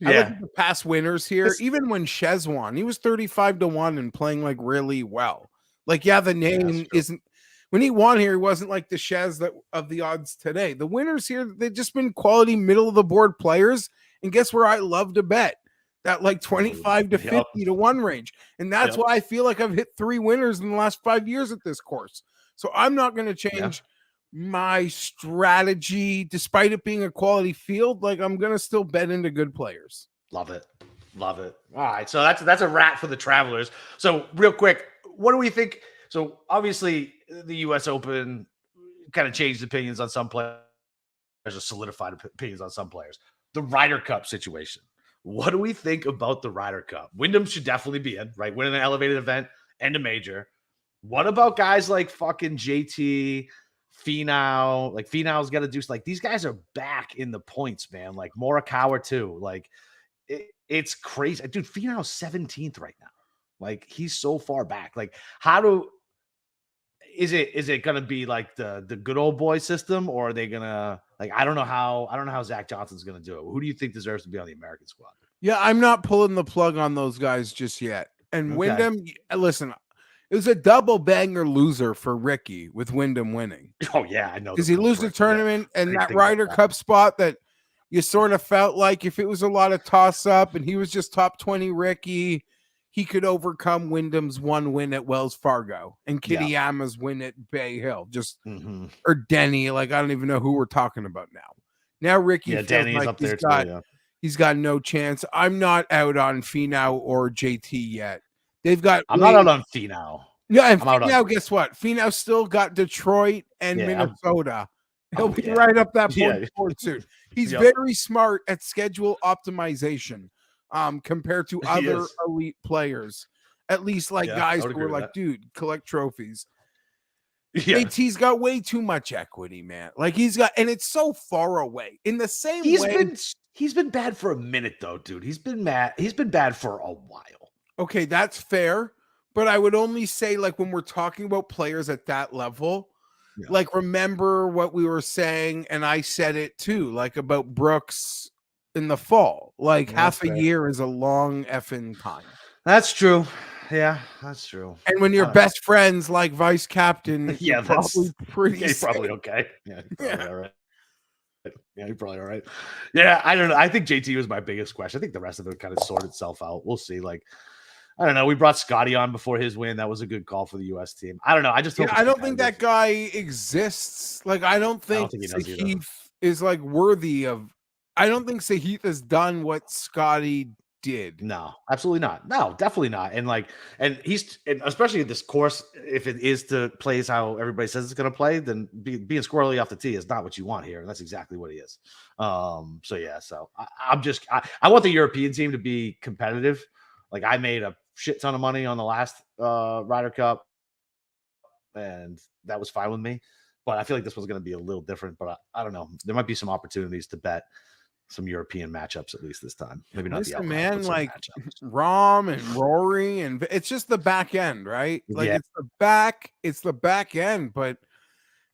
I look at the past winners here. Even when Chez won, he was 35 to 1 and playing like really well. Like, the name isn't. When he won here, he wasn't like the Chez of the odds today. The winners here, they've just been quality middle of the board players. And guess where I love to bet? That like 25 to 50 to 1 range. And that's why I feel like I've hit 3 winners in the last 5 years at this course. So I'm not going to change my strategy, despite it being a quality field. Like, I'm going to still bet into good players. Love it. All right. So that's a wrap for the Travelers. So real quick, what do we think? So obviously the U.S. Open kind of changed opinions on some players or solidified opinions on some players. The Ryder Cup situation. What do we think about the Ryder Cup? Wyndham should definitely be in, right? Winning an elevated event and a major. What about guys like fucking JT, Finau? Like Finau's got to do like these guys are back in the points, man. Like Morikawa too. Like it's crazy, dude. Finau's 17th right now. Like he's so far back. Like is it gonna be like the good old boy system, or are they gonna like I don't know how Zach Johnson's gonna do it. Who do you think deserves to be on the American squad? Yeah, I'm not pulling the plug on those guys just yet. And Wyndham, listen, it was a double banger loser for Ricky with Wyndham winning. Oh yeah, I know. Because he lose the tournament and that Ryder Cup spot that you sort of felt like if it was a lot of toss up and he was just top 20 Ricky, he could overcome Wyndham's 1 win at Wells Fargo and Kitayama's win at Bay Hill. Just or Denny, like I don't even know who we're talking about now. Now Ricky, Denny's like up there too. He's got no chance. I'm not out on Finau or JT yet. They've got. I'm not out on Finau. Yeah, and Finau, guess what? Finau still got Detroit and Minnesota. He'll be right up that point soon. He's very smart at schedule optimization. Compared to other elite players, at least like guys who are like, dude, collect trophies. JT's got way too much equity, man. Like he's got, and it's so far away. In the same way, he's been bad for a minute though, dude. He's been bad for a while. Okay, that's fair, but I would only say, like, when we're talking about players at that level, Yeah. like, remember what we were saying, and I said it too, like, about Brooks in the fall. Like, Yeah, half that's a fair. year is a long effing time. That's true. Yeah, that's true. And when you're I don't know. best friends, like vice captain, Yeah, you're probably pretty yeah, you're probably safe. okay. Yeah, you're probably Yeah. all right. Yeah, you're probably all right. Yeah, I don't know. I think JT was my biggest question. I think the rest of it kind of sorted itself out. We'll see. Like, I don't know. We brought Scotty on before his win. That was a good call for the U.S. team. I don't know. I just hope Yeah, it's I don't think that competitive. guy exists. Like, I don't I don't think think he does either. Sahith is like worthy of. I don't think Sahith has done what Scotty did. No, absolutely not. No, definitely not. And like, and especially this course, if it is to plays how everybody says it's going to play, then being squirrely off the tee is not what you want here. And that's exactly what he is. So yeah, so I want the European team to be competitive. Like I made a shit ton of money on the last Ryder Cup, and that was fine with me. But I feel like this one's going to be a little different. But I don't know. There might be some opportunities to bet some European matchups at least this time. Maybe not the Listen, outcome, man, but some like matchups. Rom and Rory, and it's just the back end, right? Like Yeah. it's the back end. But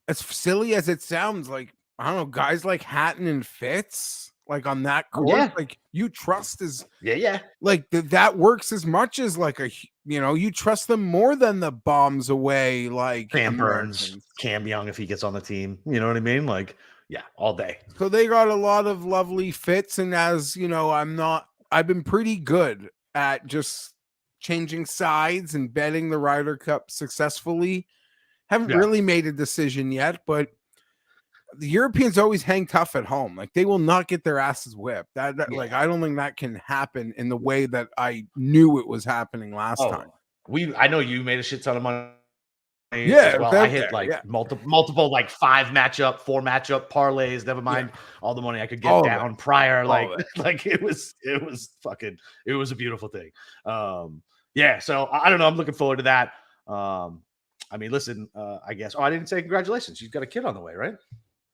as silly as it sounds, like I don't know, guys like Hatton and Fitz, like on that course, Yeah. like you trust is Yeah. like that works as much as like you trust them more than the bombs away like Sam Burns, Americans. Cam Young, if he gets on the team, you know what I mean? Like, yeah, all day. So they got a lot of lovely fits, and as you know, I've been pretty good at just changing sides and betting the Ryder Cup successfully. Haven't Yeah. really made a decision yet, but the Europeans always hang tough at home. Like they will not get their asses whipped. Like I don't think that can happen in the way that I knew it was happening last time. I know you made a shit ton of money. Yeah, as well. I hit multiple like 4 matchup parlays. Never mind all the money I could get down prior. Like it was a beautiful thing. Yeah, so I don't know. I'm looking forward to that. I mean, listen, I guess. Oh, I didn't say congratulations. You've got a kid on the way, right?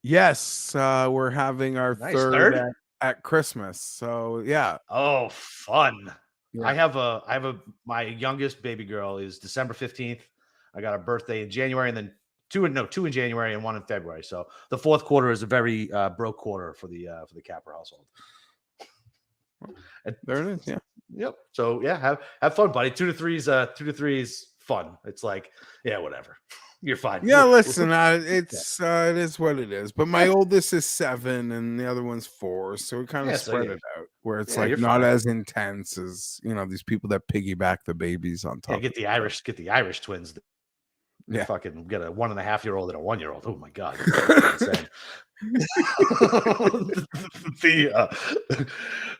Yes, we're having our third at Christmas. So yeah. Oh, fun. Yeah. I have my youngest baby girl is December 15th. I got a birthday in January, and then two in January and 1 in February. So the fourth quarter is a very broke quarter for the Capper household. There it is. Yeah. Yep. So yeah, have fun, buddy. 2 to 3 is fun. It's like, yeah, whatever. You're fine. Yeah, listen, it is what it is. But my oldest is 7 and the other one's 4, so we kind of spread it out where it's like not as intense as these people that piggyback the babies on top. Yeah, get the Irish twins. Yeah, fucking get a 1.5-year-old and a 1-year-old. Oh my god,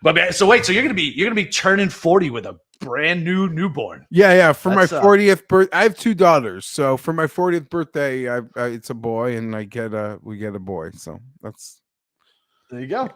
but man, so wait, so you're gonna be turning 40 with a brand new newborn? Yeah. For my 40th birthday, I have 2 daughters. So for my 40th birthday, it's a boy, and we get a boy. So that's there you go.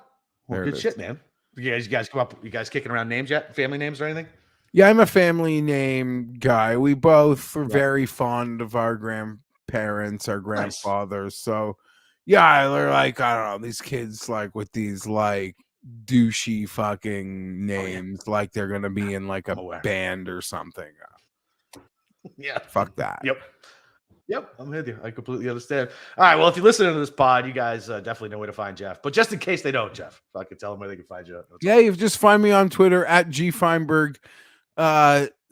Well, good shit, man. You guys come up. You guys kicking around names yet? Family names or anything? Yeah, I'm a family name guy. We both are very fond of our grandparents, our grandfathers. Nice. So, yeah, they're like, I don't know, these kids like with these like douchey fucking names, like they're gonna be in like a band or something. Yeah, fuck that. Yep, I'm with you. I completely understand. All right, well, if you're listening to this pod, you guys definitely know where to find Jeff. But just in case they don't, Jeff, if I could tell them where they can find you. Yeah, you just find me on Twitter at GFeinberg.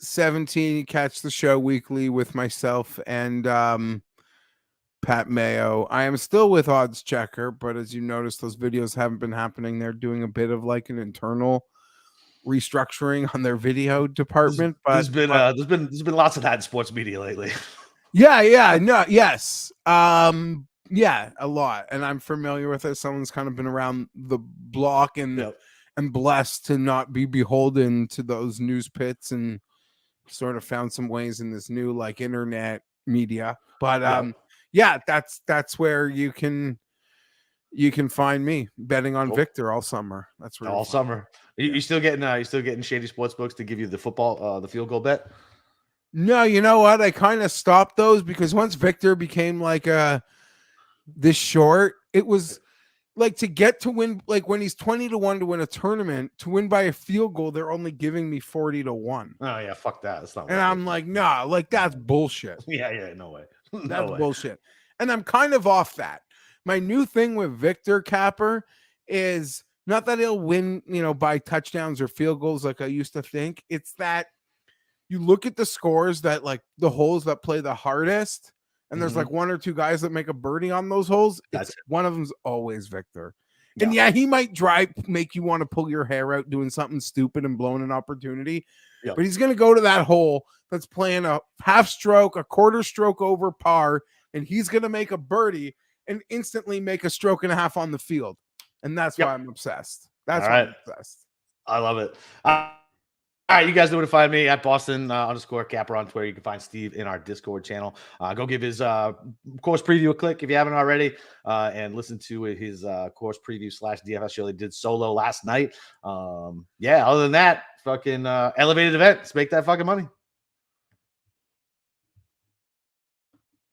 17. You catch the show weekly with myself and Pat Mayo. I am still with Odds Checker, but as you notice, those videos haven't been happening. They're doing a bit of like an internal restructuring on their video department. But there's been lots of that in sports media lately. Yeah, a lot, and I'm familiar with it. Someone's kind of been around the block and blessed to not be beholden to those news pits and sort of found some ways in this new like internet media. But that's where you can find me betting on Victor all summer. That's really all fun. Summer. You still getting shady sports books to give you the football the field goal bet? No, you know what? I kind of stopped those because once Victor became like this short, it was like to get to win, like when he's 20-1 to win a tournament, to win by a field goal, they're only giving me 40-1. Oh yeah, fuck that. That's not. And I'm like, nah, like that's bullshit. Yeah, no way. That's bullshit. And I'm kind of off that. My new thing with Victor Capper is not that he'll win, by touchdowns or field goals like I used to think. It's that you look at the scores that like the holes that play the hardest, and there's like one or two guys that make a birdie on those holes. One of them's always Victor. Yeah. And yeah, he might make you want to pull your hair out doing something stupid and blowing an opportunity. Yep. But he's going to go to that hole that's playing a half stroke, a quarter stroke over par, and he's going to make a birdie and instantly make a stroke and a half on the field. And that's why I'm obsessed. That's why I'm obsessed. I love it. All right, you guys know where to find me at Boston_Capper on Twitter. You can find Steve in our Discord channel. Go give his course preview a click if you haven't already, and listen to his course preview / DFS show they did solo last night. Other than that, fucking elevated event. Let's make that fucking money.